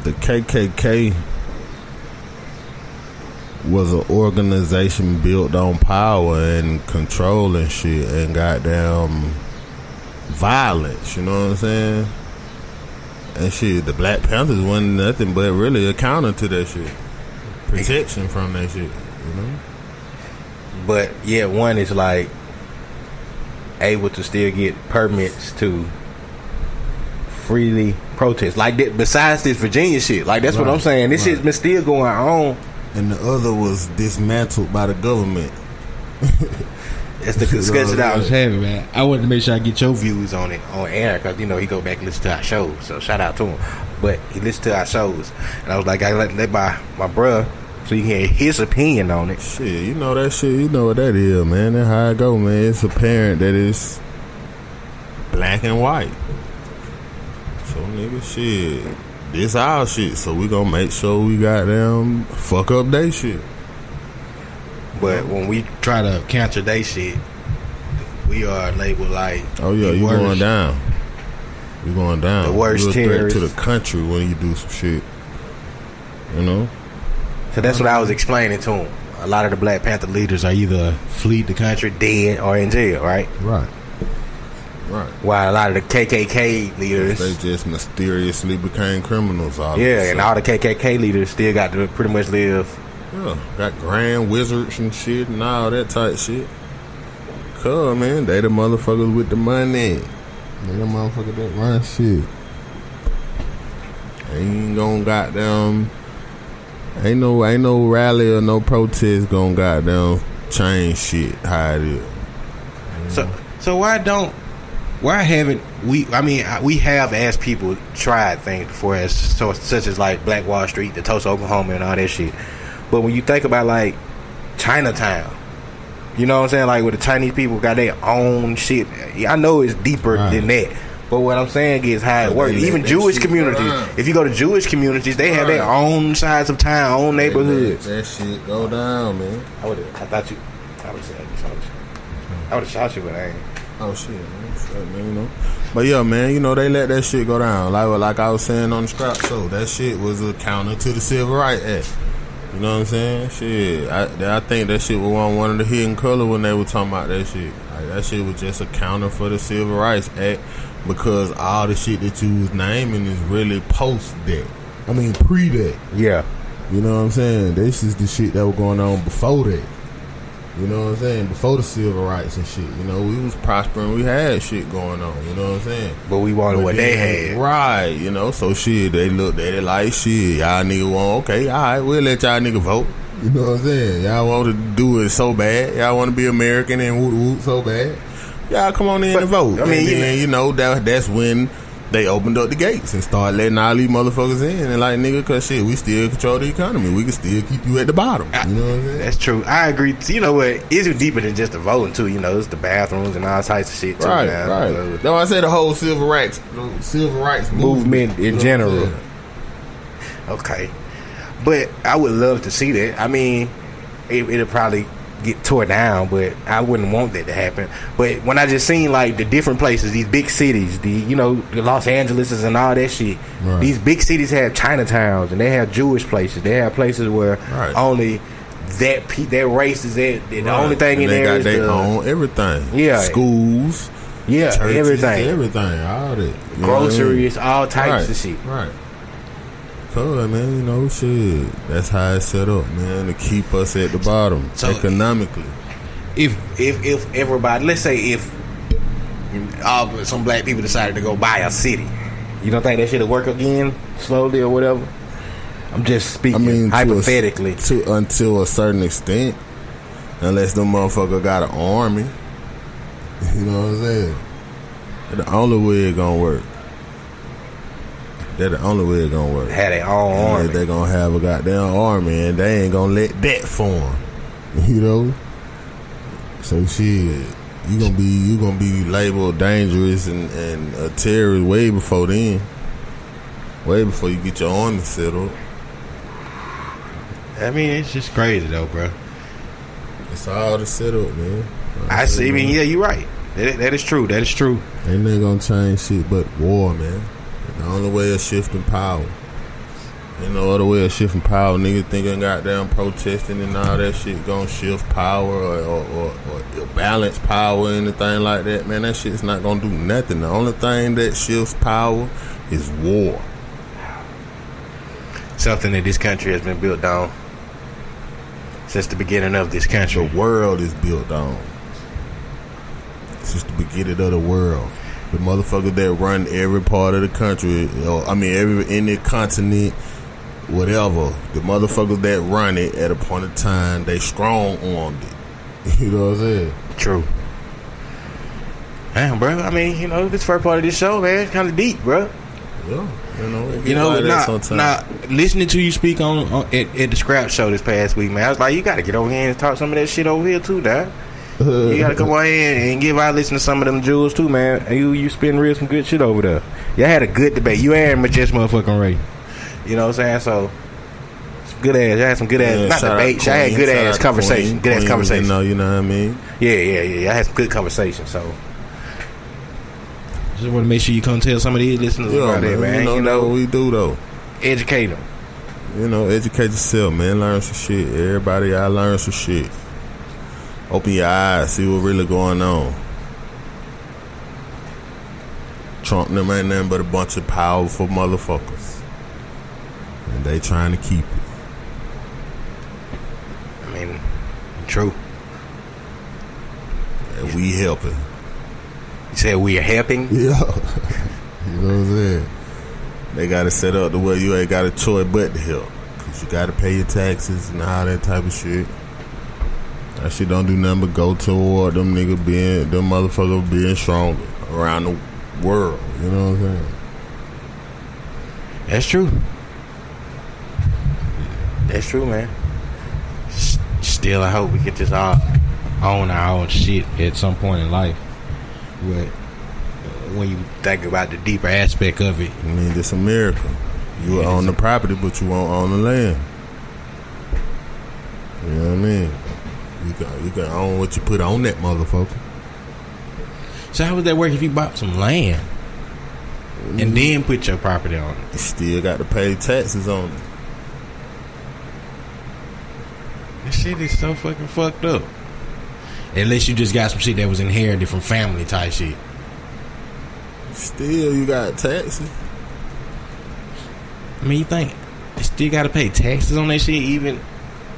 The KKK was an organization built on power and control and shit and goddamn violence, you know what I'm saying? And shit, the Black Panthers wasn't nothing but really a counter to that shit. Protection from that shit, you know?
But yeah, one is like able to still get permits to freely protest. Like that, besides this Virginia shit. Like that's what I'm saying. This shit's been still going on.
And the other was dismantled by the government.
That's the discussion I was having, man. I wanted to make sure I get your views on it on air because, you know, he go back and listen to our shows. So shout out to him. But he listened to our shows. And I was like, I let my bruh so you can hear his opinion on it.
Shit, you know that shit. You know what that is, man. That's how it go, man. It's apparent that it's black and white. So, nigga, shit. This our shit. So we gonna make sure we goddamn fuck up they shit.
But when we try to counter they shit, we are labeled like,
oh yeah, you going down. You going down.
The worst terrorist
to the country when you do some shit. You know.
So that's what I was explaining to him. A lot of the Black Panther leaders are either fleed the country, dead, or in jail, right?
Right.
While a lot of the KKK leaders,
they just mysteriously became criminals. All
and all the KKK leaders still got to pretty much live.
Yeah, got grand wizards and shit and all that type shit. Cool, man. They the motherfuckers with the money. They the motherfuckers that run shit. Ain't gonna goddamn. Ain't no rally or no protest gonna goddamn change shit how it is.
So why haven't we? I mean, we have as people tried things before, such as like Black Wall Street, the Tulsa, Oklahoma, and all that shit. But when you think about like Chinatown, you know what I'm saying? Like where the Chinese people got their own shit. I know it's deeper than that. But what I'm saying is how it works. Even Jewish communities, if you go to Jewish communities, they have their own sides of town, own neighborhoods.
That shit go down, man.
I would have shot you, but I ain't.
Oh shit, man, you know. But yeah, man, you know they let that shit go down. Like I was saying on the scrap show, that shit was a counter to the Civil Rights Act. You know what I'm saying? Shit, I think that shit was one of the hidden color when they were talking about that shit. Like that shit was just a counter for the Civil Rights Act because all the shit that you was naming is really post that. I mean pre that.
Yeah.
You know what I'm saying? This is the shit that was going on before that. You know what I'm saying? Before the civil rights and shit. You know, we was prospering. We had shit going on. You know what I'm saying?
But we wanted what they had.
Right. You know, so shit, they looked at it like shit. Y'all nigga want, okay, all right, we'll let y'all nigga vote. You know what I'm saying? Y'all want to do it so bad. Y'all want to be American and woot woot so bad. Y'all come on in and vote. I mean, and then, you know, that's when they opened up the gates and started letting all these motherfuckers in. And like, nigga, cause shit, we still control the economy. We can still keep you at the bottom. You know what I'm saying?
That's true. I agree. You know what? It's deeper than just the voting too. You know, it's the bathrooms and all types of shit too.
Right,
now.
right. That's why I say the whole civil rights movement
in general. Okay. But I would love to see that. I mean, it'll probably get tore down, but I wouldn't want that to happen. But when I just seen like the different places, these big cities, the Los Angeles and all that shit.
Right.
These big cities have Chinatowns and they have Jewish places. They have places where only that race is the only thing in there is
they own everything.
Yeah,
schools.
Yeah,
churches,
everything,
all that.
Groceries, all types of shit.
Right. Cause man, shit. That's how it's set up, man, to keep us at the bottom economically.
If everybody, let's say if some black people decided to go buy a city, you don't think that shit'll work again slowly or whatever? I'm just speaking hypothetically.
Until a certain extent, unless them motherfucker got an army. You know what I'm saying? That's the only way it gonna work. That's the only way it gonna work.
Have their own army.
They gonna have a goddamn army, and they ain't gonna let that form. So shit, you gonna be labeled dangerous and a terrorist way before then. Way before you get your army set up.
I mean, it's just crazy though, bro.
It's all the setup, man.
I see. I mean, yeah, you're right. That is true. That is true.
Ain't nothing gonna change shit but war, man. The only way of shifting power. Ain't no other way of shifting power. Niggas thinking goddamn protesting and all that shit gonna shift power or balance power or anything like that, man. That shit's not gonna do nothing. The only thing that shifts power is war.
Something that this country has been built on since the beginning of this country.
The world is built on. Since the beginning of the world. The motherfuckers that run every part of the country, in the continent, whatever. The motherfuckers that run it at a point of time, they strong-armed it. You know what I'm saying?
True. Damn, bro. I mean, this first part of this show, man, it's kind of deep, bro.
Yeah.
Now, listening to you speak on at the Scrap Show this past week, man, I was like, you got to get over here and talk some of that shit over here, too, dog. You gotta come over here and give our listeners some of them jewels too, man. You spin some good shit over there. Y'all had a good debate. You and Majestic motherfucking Ray. You know what I'm saying? So some good ass. Y'all had some good ass. Not debate. Y'all had good ass conversation. Good ass conversation.
You know what I mean?
Yeah. Y'all had some good conversation. So just want to make sure you come tell some of these listeners about it, man.
You know what we do though.
Educate them.
Educate yourself, man. Learn some shit. Everybody, I learn some shit. Open your eyes, see what really going on. Trump them ain't nothing but a bunch of powerful motherfuckers. And they trying to keep it.
I mean, true.
And we helping.
You said we are helping?
Yeah. You know what I'm saying? They got to set up the way you ain't got a choice but to help. Because you got to pay your taxes and all that type of shit. That shit don't do nothing but go toward them motherfuckers being stronger around the world. You know what I'm saying?
That's true. That's true, man. Still, I hope we get this all own our own shit at some point in life. But when you think about the deeper aspect of it,
I mean, this America. You own the property, but you won't own the land. You know what I mean? You can own what you put on that motherfucker.
So how would that work if you bought some land and then put your property on it?
You still got to pay taxes on it.
This shit is so fucking fucked up. Unless you just got some shit that was inherited from family type shit.
Still, you got taxes.
I mean, you think you still got to pay taxes on that shit, even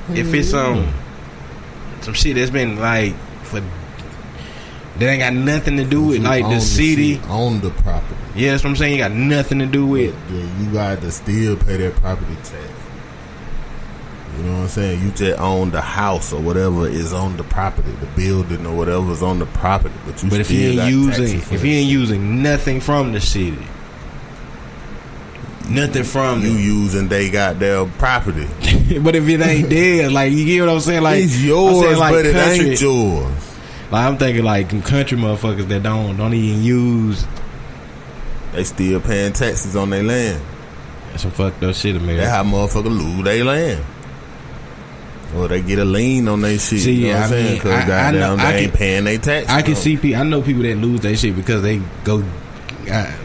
if it's some shit that's been like that ain't got nothing to do with like the city
on the property.
Yeah, that's what I'm saying. You got nothing to do with.
You got to still pay that property tax. You know what I'm saying? You just own the house or whatever is on the property, the building or whatever is on the property. But
if you ain't using nothing from the city, nothing from
you using they got their property.
But if it ain't there, like you get what I'm saying? Like
it's yours, saying, like, but it ain't yours.
Like I'm thinking like country motherfuckers that don't even use.
They still paying taxes on their land.
That's some fucked up shit, America.
That's how motherfuckers lose their land. Or they get a lien on their shit.
See,
you know what I'm saying? Because goddamn, they ain't paying their taxes.
I can see people. I know people that lose their shit because they go,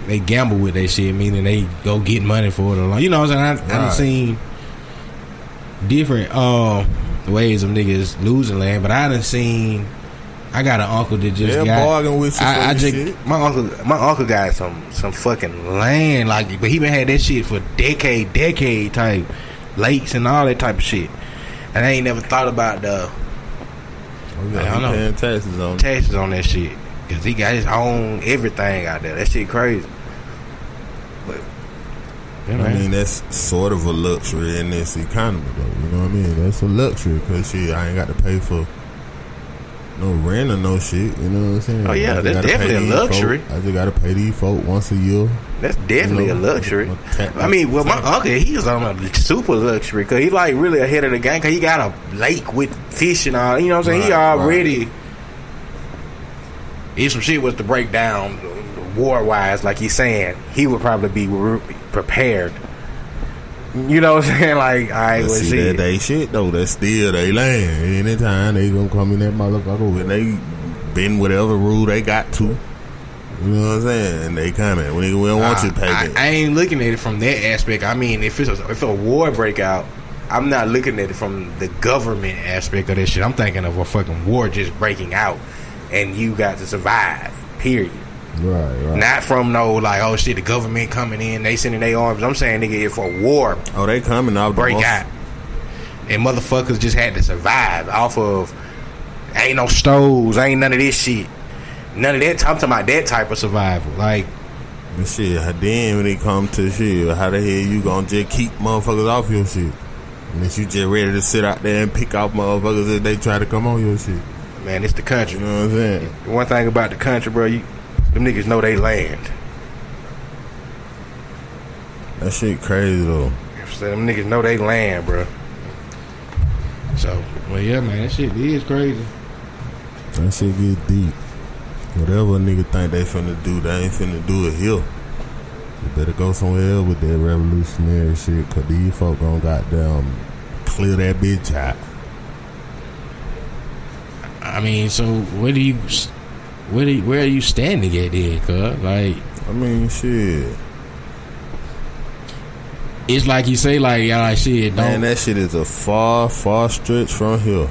they gamble with their shit, meaning they go get money for it. Or, you know what I'm saying? I done seen different ways of niggas losing land, but I done seen. I got an uncle that just got
bargain with you for shit.
My uncle got some fucking land, like, but he been had that shit for decade type lakes and all that type of shit. And I ain't never thought about the
paying taxes on
that shit, cause he got his own everything out there. That shit crazy. But yeah,
I mean, that's sort of a luxury in this economy, though. You know what I mean? That's a luxury, cause shit, I ain't got to pay for no rent or no shit. You know what I'm saying?
Oh yeah, that's definitely a luxury.
I just got to pay these folk once a year.
That's definitely a luxury. I mean, well, my uncle, he was on a super luxury because he like really ahead of the game because he got a lake with fish and all. You know what I'm saying? He already. If some shit was to break down war wise, like he's saying, he would probably be prepared. You know what I'm saying? Like, I would see
that they shit though. That's still they land. Anytime they gonna come in that motherfucker and they bend whatever rule they got to. You know what I'm saying? And they coming. We don't want you to pay them.
I ain't looking at it from that aspect. I mean, if a war break out, I'm not looking at it from the government aspect of this shit. I'm thinking of a fucking war just breaking out and you got to survive. Period.
Right.
Not from no like, oh shit, the government coming in, they sending their arms. I'm saying nigga, if a war
they coming off
break out and motherfuckers just had to survive off of ain't no stoves, ain't none of this shit. None of that. I'm talking about that type of survival. Like
shit, then when it come to shit, how the hell you gonna just keep motherfuckers off your shit? Unless you just ready to sit out there and pick off motherfuckers if they try to come on your shit.
Man, it's the country.
You know what I'm saying?
One thing about the country, bro, them niggas know they land.
That shit crazy though.
So them niggas know they land, bro. So, well, yeah, man, that shit is crazy.
That shit get deep. Whatever a nigga think they finna do, they ain't finna do it here. You better go somewhere else with that revolutionary shit, cause these folk gon' goddamn clear that bitch out.
I mean, so where are you standing at there, cuz? Like,
I mean, shit.
It's like you say, like, y'all shit.
Man, that shit is a far stretch from here.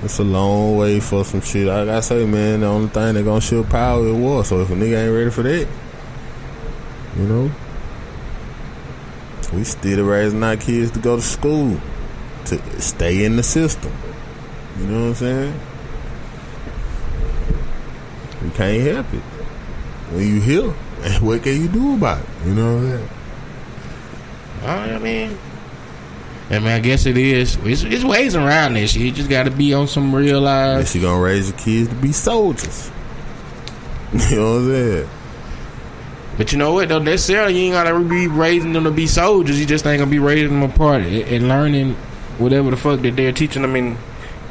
It's a long way for some shit. Like I say, man, the only thing that gonna shift power is war. So if a nigga ain't ready for that, you know, we still raising our kids to go to school, to stay in the system. You know what I'm saying? We can't help it. When you here, what can you do about it? You know what I'm saying?
I mean, I guess it is. It's ways around this shit. You just got to be on some real life.
Unless you gonna raise your kids to be soldiers. You know what I'm saying?
But you know what, though? Necessarily, you ain't got to be raising them to be soldiers. You just ain't going to be raising them apart and learning whatever the fuck that they're teaching them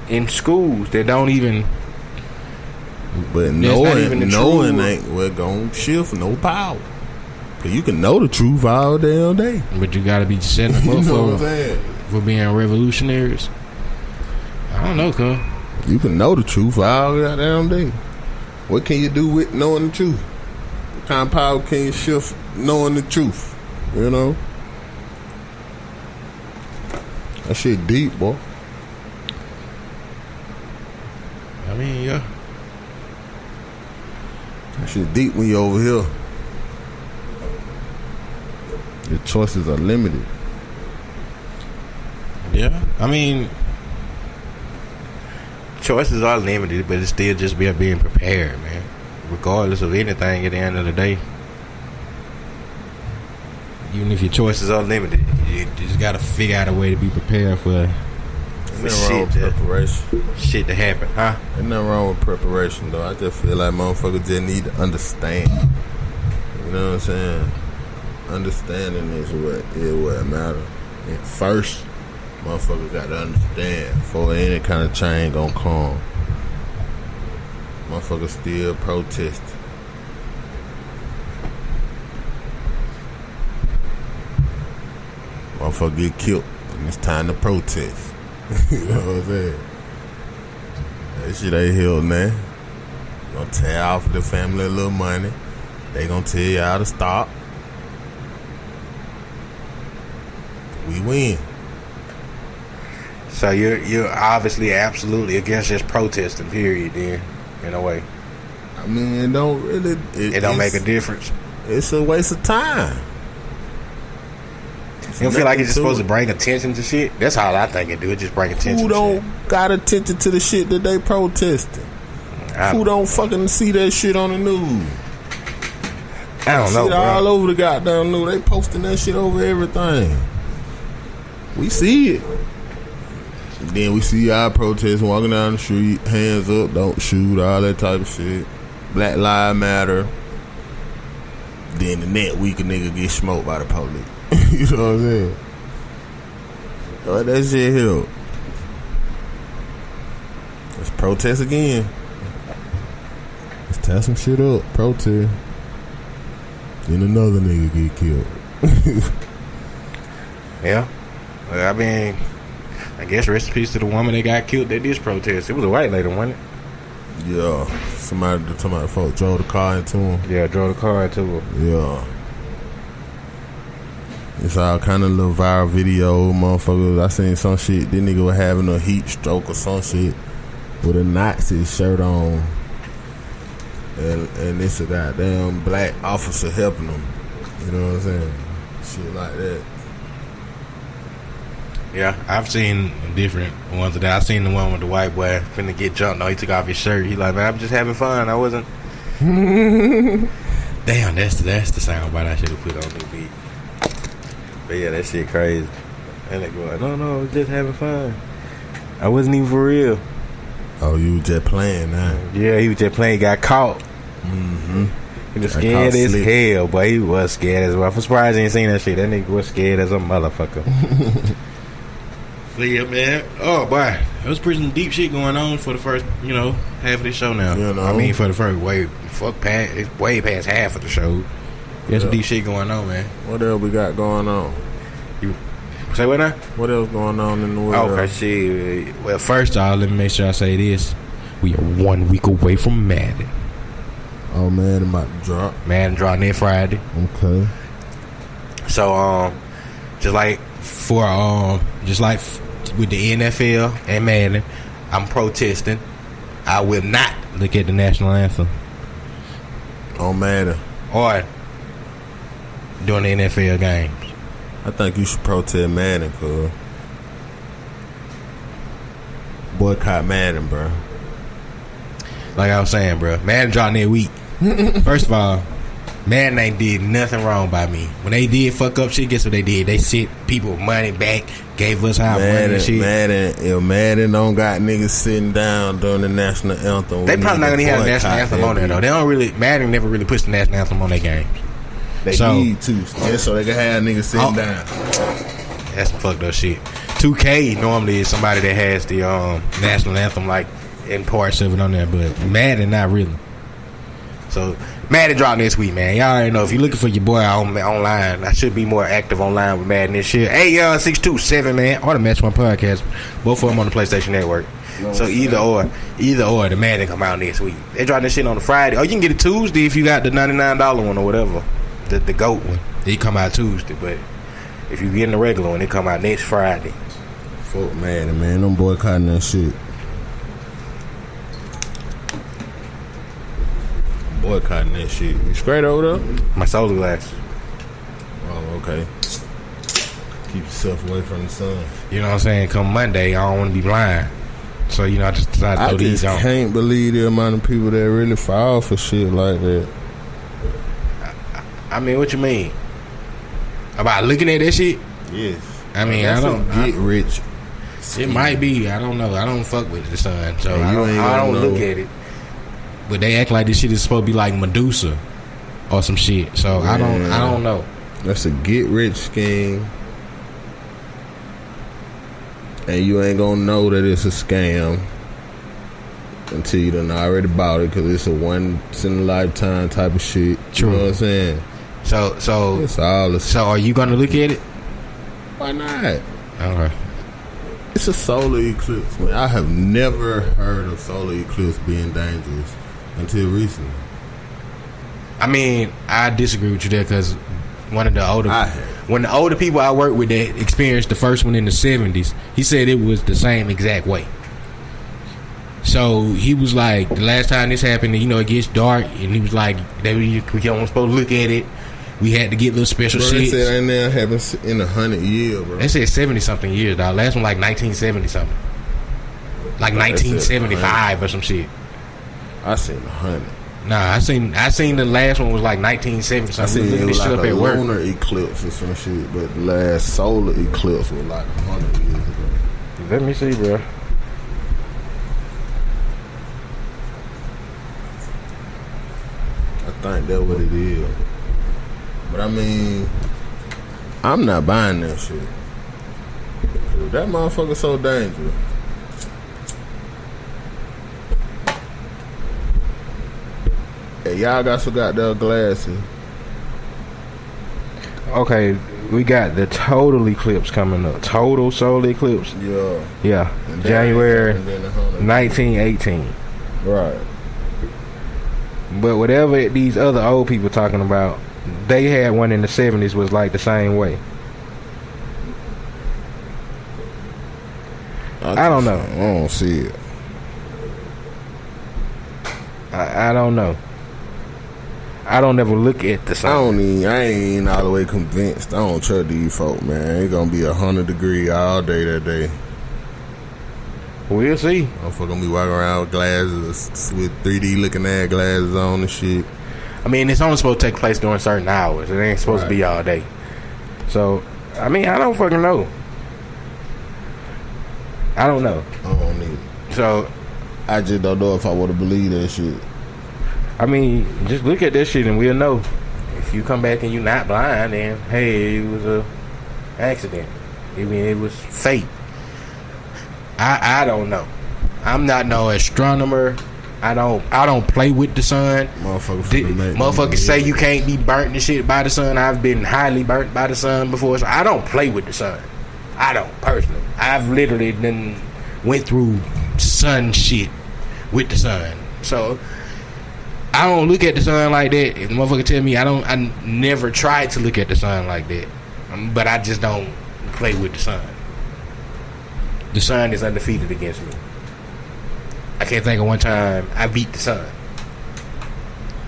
in schools that don't even...
But knowing ain't what gonna shift no power. Cause you can know the truth all damn day.
But you gotta be setting them up for being revolutionaries. I don't know, cuz.
You can know the truth all goddamn day. What can you do with knowing the truth? What kind of power can you shift knowing the truth? You know? That shit deep, boy.
I mean, yeah.
That shit deep when you over here. Your choices are limited.
Yeah, I mean, choices are limited, but it's still just being prepared, man. Regardless of anything, at the end of the day, even if your choices are limited, you just gotta figure out a way to be prepared for shit to happen, huh?
Ain't nothing wrong with preparation, though. I just feel like motherfuckers just need to understand. You know what I'm saying? Understanding is what matters. And first, motherfuckers got to understand before any kind of change gonna come. Motherfuckers still protesting. motherfucker get killed, and it's time to protest. You know what I'm saying? That shit ain't healed, man. Gonna tear off the family a little money. They gonna tell y'all to stop. We win.
So you're obviously absolutely against just protesting, period, then, in a way.
I mean, it don't really...
It don't make a difference.
It's a waste of time.
You don't feel like it's just supposed to bring attention to shit? That's all I think it do. It just bring attention
Who
to
don't
shit.
got attention to the shit that they protesting? Who don't fucking see that shit on the news?
I don't know,
shit
bro.
all over the goddamn news. They posting that shit over everything. We see it. Then we see y'all protesting, walking down the street, hands up, don't shoot, all that type of shit. Black Lives Matter. Then the next week a nigga get smoked by the police. You know what I'm saying? Let that shit help. Let's protest again. Let's tear some shit up. Protest. Then another nigga get killed.
Yeah. Well, I mean, I guess rest in peace to the woman that got killed at this protest. It was a white lady, wasn't it?
Yeah. Somebody folk drove the car into him.
Yeah, drove the car into her.
Yeah. It's all kind of little viral video, motherfuckers. I seen some shit. This nigga was having a heat stroke or some shit with a Nazi shirt on. And it's a goddamn black officer helping him. You know what I'm saying? Shit like that.
Yeah, I've seen different ones of that. I seen the one with the white boy finna get jumped. No, he took off his shirt. He like, man, I'm just having fun. I wasn't. Damn, that's the sound bite I should have put on the beat. But yeah, that shit crazy. And they go like, no, I was just having fun. I wasn't even for real.
Oh, you was just playing now?
Yeah, he was just playing. Got caught.
Mm-hmm.
He was scared as hell, boy. He was scared as well. I'm surprised he ain't seen that shit. That nigga was scared as a motherfucker. But yeah, man. Oh, boy. There was pretty deep shit going on for the first, half of this show now.
You know?
I mean, for the first way past half of the show. There's some deep shit going on, man.
What else we got going on?
You say what now?
What else going on in the world?
Okay, shit. Well, first off, let me make sure I say this. We are 1 week away from Madden.
Oh, Madden about to drop.
Madden dropping next Friday.
Okay.
So, just like with the NFL and Madden, I'm protesting. I will not look at the national anthem
On Madden.
or during the NFL games.
I think you should protest Madden, cuz. Boycott Madden, bro.
Like I was saying, bro, Madden dropped that week. First of all, Madden ain't did nothing wrong by me. When they did fuck up shit, guess what they did? They sent people money back, gave us our money and shit.
Madden don't got niggas sitting down during the national anthem.
They probably not gonna have the national anthem on there though. They don't really. Madden never really push the national anthem on their games.
They need to, just so they can have niggas sitting down.
That's some fucked up shit. 2K normally is somebody that has the national anthem like in parts of it on there, but Madden not really. So Madden dropped this week, man. Y'all already know if you're looking for your boy online, I should be more active online with Madden this year. 627, man, or the Match One podcast. Both of them on the PlayStation Network. So either or, the Madden come out next week. They drop this shit on a Friday. Or you can get it Tuesday if you got the $99 one or whatever. The GOAT one. They come out Tuesday, but if you get the regular one, they come out next Friday.
Fuck Madden, man. Don't boycotting that shit. Boycotting that shit. You straight over there?
My solar glasses.
Oh, okay. Keep yourself away from the sun.
You know what I'm saying? Come Monday, I don't want to be blind. So, I just decided to throw these on.
I can't believe the amount of people that really fall for shit like that.
I mean, what you mean? About looking at that shit?
Yes.
I mean,
I don't get rich.
It might be. I don't know. I don't fuck with the sun, so
Yeah,
I don't look at it. But they act like this shit is supposed to be like Medusa or some shit. So I don't know.
That's a get rich scheme, and you ain't gonna know that it's a scam until you done already bought it, because it's a once in a lifetime type of shit.
True.
You know what I'm saying?
So
it's all.
So are you gonna look at it?
Why not?
Okay.
It's a solar eclipse, man. I have never heard of solar eclipse being dangerous until recently.
I mean, I disagree with you there because when the older people I work with that experienced the first one in the 70s, he said it was the same exact way. So he was like, the last time this happened, you know, it gets dark, and he was like, we don't supposed to look at it. We had to get little special shit.
They said that now happens in 100 years, bro.
They said 70 something years, dog. Last one like 1970 something, like 1975 or some shit.
I seen 100.
Nah, I seen the last one was like 1970 something.
I seen it was like
up
a
at work.
lunar eclipse or some shit, but the last solar eclipse was like 100 years ago.
Let me see, bro.
I think that's what it is. But I mean, I'm not buying that shit. That motherfucker so dangerous. Hey, y'all got some goddamn glasses.
Okay, we got the total eclipse coming up. Total solar eclipse. Yeah. January 1918.
Right.
But whatever these other old people talking about, they had one in the 70s was like the same way. I don't know.
I don't see it.
I don't know. I don't ever look at the sun.
I ain't all the way convinced. I don't trust these folk, man. It's gonna be 100 degrees all day that day.
We'll see.
Motherfucker gonna be walking around with glasses, with 3D looking at glasses on and shit.
I mean, it's only supposed to take place during certain hours. It ain't supposed to be all day. So, I mean, I don't fucking know. I don't know.
I don't either.
So,
I just don't know if I want to believe that shit.
I mean, just look at this shit and we'll know. If you come back and you're not blind, then hey, it was a accident. I mean, it was fate. I don't know. I'm not no astronomer. I don't play with the sun. Motherfuckers say you can't be burnt and shit by the sun. I've been highly burnt by the sun before, so I don't play with the sun. I don't personally. I've literally been went through sun shit with the sun. So I don't look at the sun like that. If the motherfucker tell me I never tried to look at the sun like that. But I just don't play with the sun. The sun is undefeated against me. I can't think of one time I beat the sun.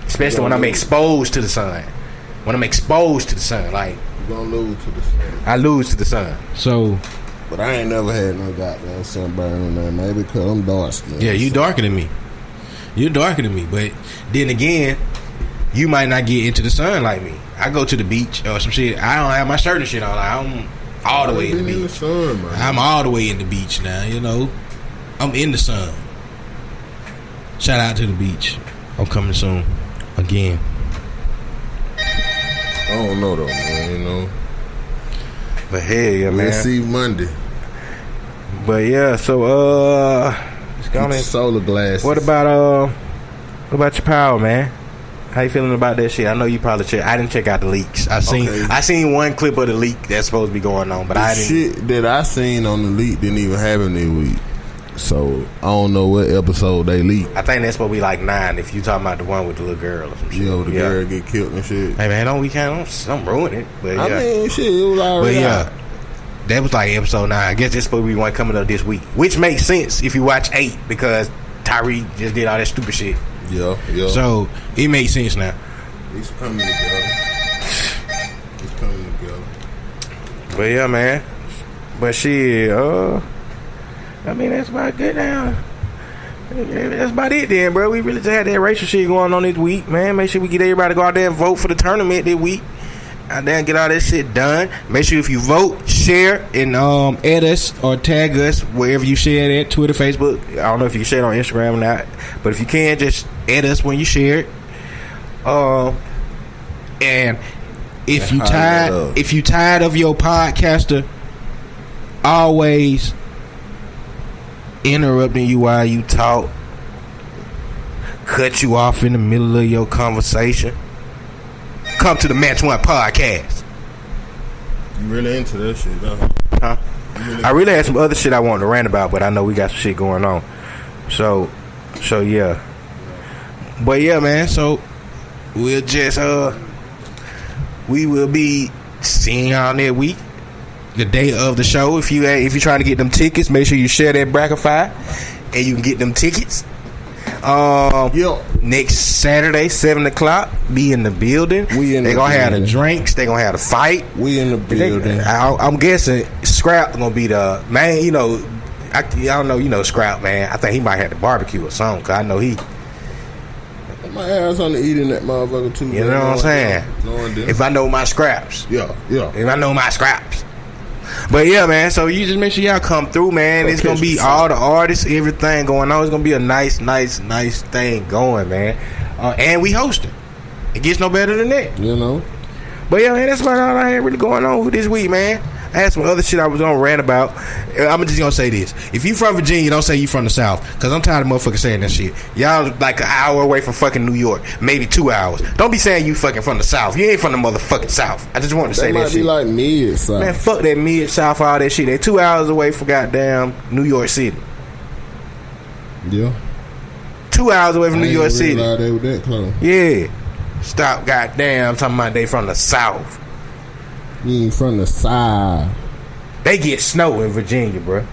Especially when I'm exposed to the sun. When I'm exposed to the sun, like
you gonna lose to the sun.
I lose to the sun. So,
but I ain't never had no goddamn sunburn on that. Maybe because I'm dark skinned.
Yeah, you darker than me. You're darker than me. But then again, you might not get into the sun like me. I go to the beach or some shit. I don't have my shirt and shit on. Like, I'm all the way in the beach.
In the sun, man.
I'm all the way in the beach now. You know, I'm in the sun. Shout out to the beach. I'm coming soon. Again.
I don't know though, man, you know.
But hey, yeah, man.
We'll see Monday.
But yeah, so it's gonna
solar glasses.
What about your power, man? How you feeling about that shit? I know you probably check. I didn't check out the leaks. I seen one clip of the leak that's supposed to be going on, but
the
I didn't.
Shit that I seen on the leak didn't even happen this week. So I don't know what episode they leaked.
I think that's supposed to be like 9. If you talking about the one with the little girl or some shit.
Yeah, the girl get killed and shit.
Hey man, don't ruin it. But
I mean, shit, it was already out.
That was like episode 9. I guess it's supposed to be one coming up this week, which makes sense if you watch 8 because Tyree just did all that stupid shit.
Yeah.
So it makes sense now.
It's coming together.
But yeah, man. But shit, I mean, that's about good now. That's about it then, bro. We really just had that racial shit going on this week, man. Make sure we get everybody to go out there and vote for the tournament this week. Out there and get all that shit done. Make sure if you vote, share, and add us or tag us wherever you share it at, Twitter, Facebook. I don't know if you share it on Instagram or not, but if you can, just add us when you share it. And if you tired of your podcaster always interrupting you while you talk, cut you off in the middle of your conversation, come to the Match One podcast.
You really into that shit, though?
Huh? I really had some other shit I wanted to rant about, but I know we got some shit going on. So yeah. But yeah, man. So we'll just we will be seeing y'all next week, the day of the show. If you're trying to get them tickets, make sure you share that Brackify, and you can get them tickets. Next Saturday, 7:00, be in the building. They gonna have the drinks. They gonna have the fight.
We in the building.
I'm guessing Scrap gonna be the man. You know, I don't know. You know Scrap, man. I think he might have the barbecue or something. Cause I know he.
My ass on the eating that motherfucker too.
You know what I'm saying? If I know my scraps.
Yeah.
If I know my scraps. But yeah, man. So you just make sure y'all come through, man. It's gonna be all the artists, everything going on. It's gonna be a nice thing going, man. And we hosting. It gets no better than that,
you know.
But yeah, man, that's about all I had really going on for this week, man. I had some other shit I was gonna rant about. I'm just gonna say this: if you from Virginia, don't say you from the South, cause I'm tired of motherfuckers saying that shit. Y'all like an hour away from fucking New York, maybe 2 hours. Don't be saying you fucking from the South. You ain't from the motherfucking South. I just wanted to say that shit.
Might be like mid South.
Man, fuck that mid South, all that shit. They 2 hours away from goddamn New York City.
Yeah.
2 hours away from New York City.
They were that close.
Yeah. Stop goddamn talking about they from the South.
You ain't from the side.
They get snow in Virginia, bro.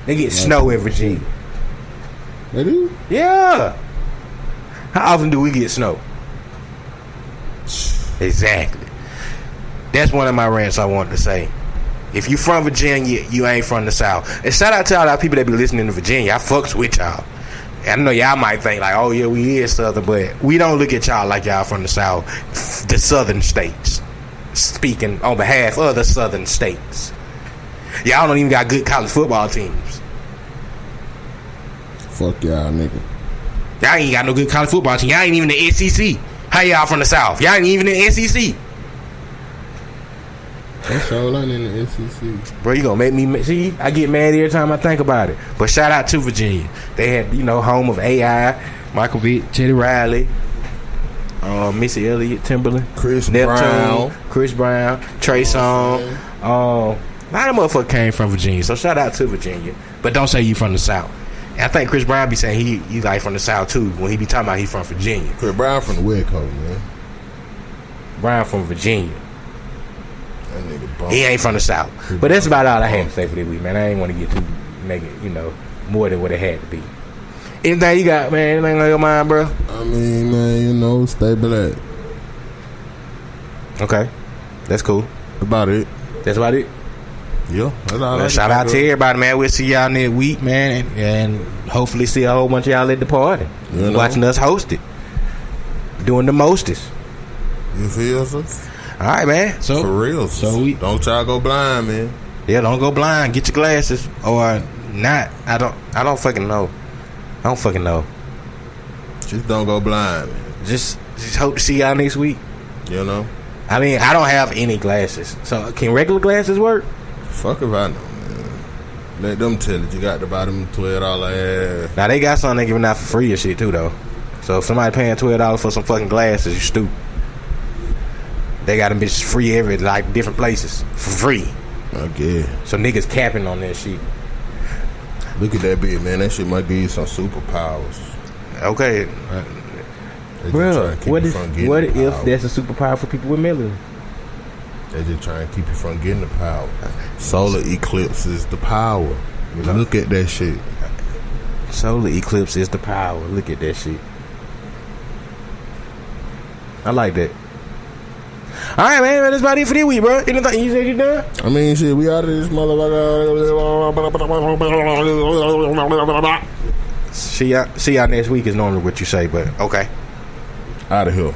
They get snow in Virginia.
They do?
Yeah. How often do we get snow? Exactly. That's one of my rants I wanted to say. If you from Virginia, you ain't from the South. And shout out to all our people that be listening to Virginia. I fucks with y'all. I know y'all might think like, oh yeah, we is Southern, but we don't look at y'all like y'all from the South, the Southern states. Speaking on behalf of the Southern states, y'all don't even got good college football teams.
Fuck y'all, nigga.
Y'all ain't got no good college football team. Y'all ain't even the SEC. How y'all from the South? Y'all ain't even the SEC.
That's all I in the SEC.
Bro, you gonna make me see? I get mad every time I think about it. But shout out to Virginia. They had, home of AI, Michael Vick, Teddy Riley, Missy Elliott, Timberland,
Chris
Brown, Trey Songz. A lot of motherfuckers came from Virginia. So shout out to Virginia. But don't say you from the South. And I think Chris Brown be saying he like from the South too when he be talking about he from Virginia.
Chris Brown from the West Coast, man.
Brown from Virginia.
That nigga bum.
He ain't from the South. But that's about all I had to say for this week, man. I ain't want to get too more than what it had to be. Anything you got, man? Anything on your mind, bro?
I mean, man, stay black.
Okay. That's cool.
About it.
That's about it?
Yeah. That's all.
Well, shout out to everybody, man. We'll see y'all next week, man. And hopefully see a whole bunch of y'all at the party. Watching us host it. Doing the mostest.
You feel so?
All right, man. So
for real.
So
don't y'all go blind, man.
Yeah, don't go blind. Get your glasses or not. I don't fucking know. I don't fucking know.
Just don't go blind, man.
Just hope to see y'all next week.
You know?
I mean, I don't have any glasses. So can regular glasses work?
Fuck if I know, man. Let them tell it. You got to buy them $12 ass.
Now they got something they giving out for free and shit too, though. So if somebody paying $12 for some fucking glasses, you stupid. They got them bitches free every different places for free.
Okay.
So niggas capping on that shit.
Look at that bitch, man. That shit might give you some superpowers.
Okay. Bro, what if that's a superpower for people with melanin?
They just trying to keep you from getting the power. Solar eclipse is the power. Look at that shit.
Solar eclipse is the power. Look at that shit. I like that. All right, man. That's about it for this week, bro. Anything you said you done?
I mean, shit. We out of this motherfucker.
See y'all next week is normally what you say, but okay.
Out of here.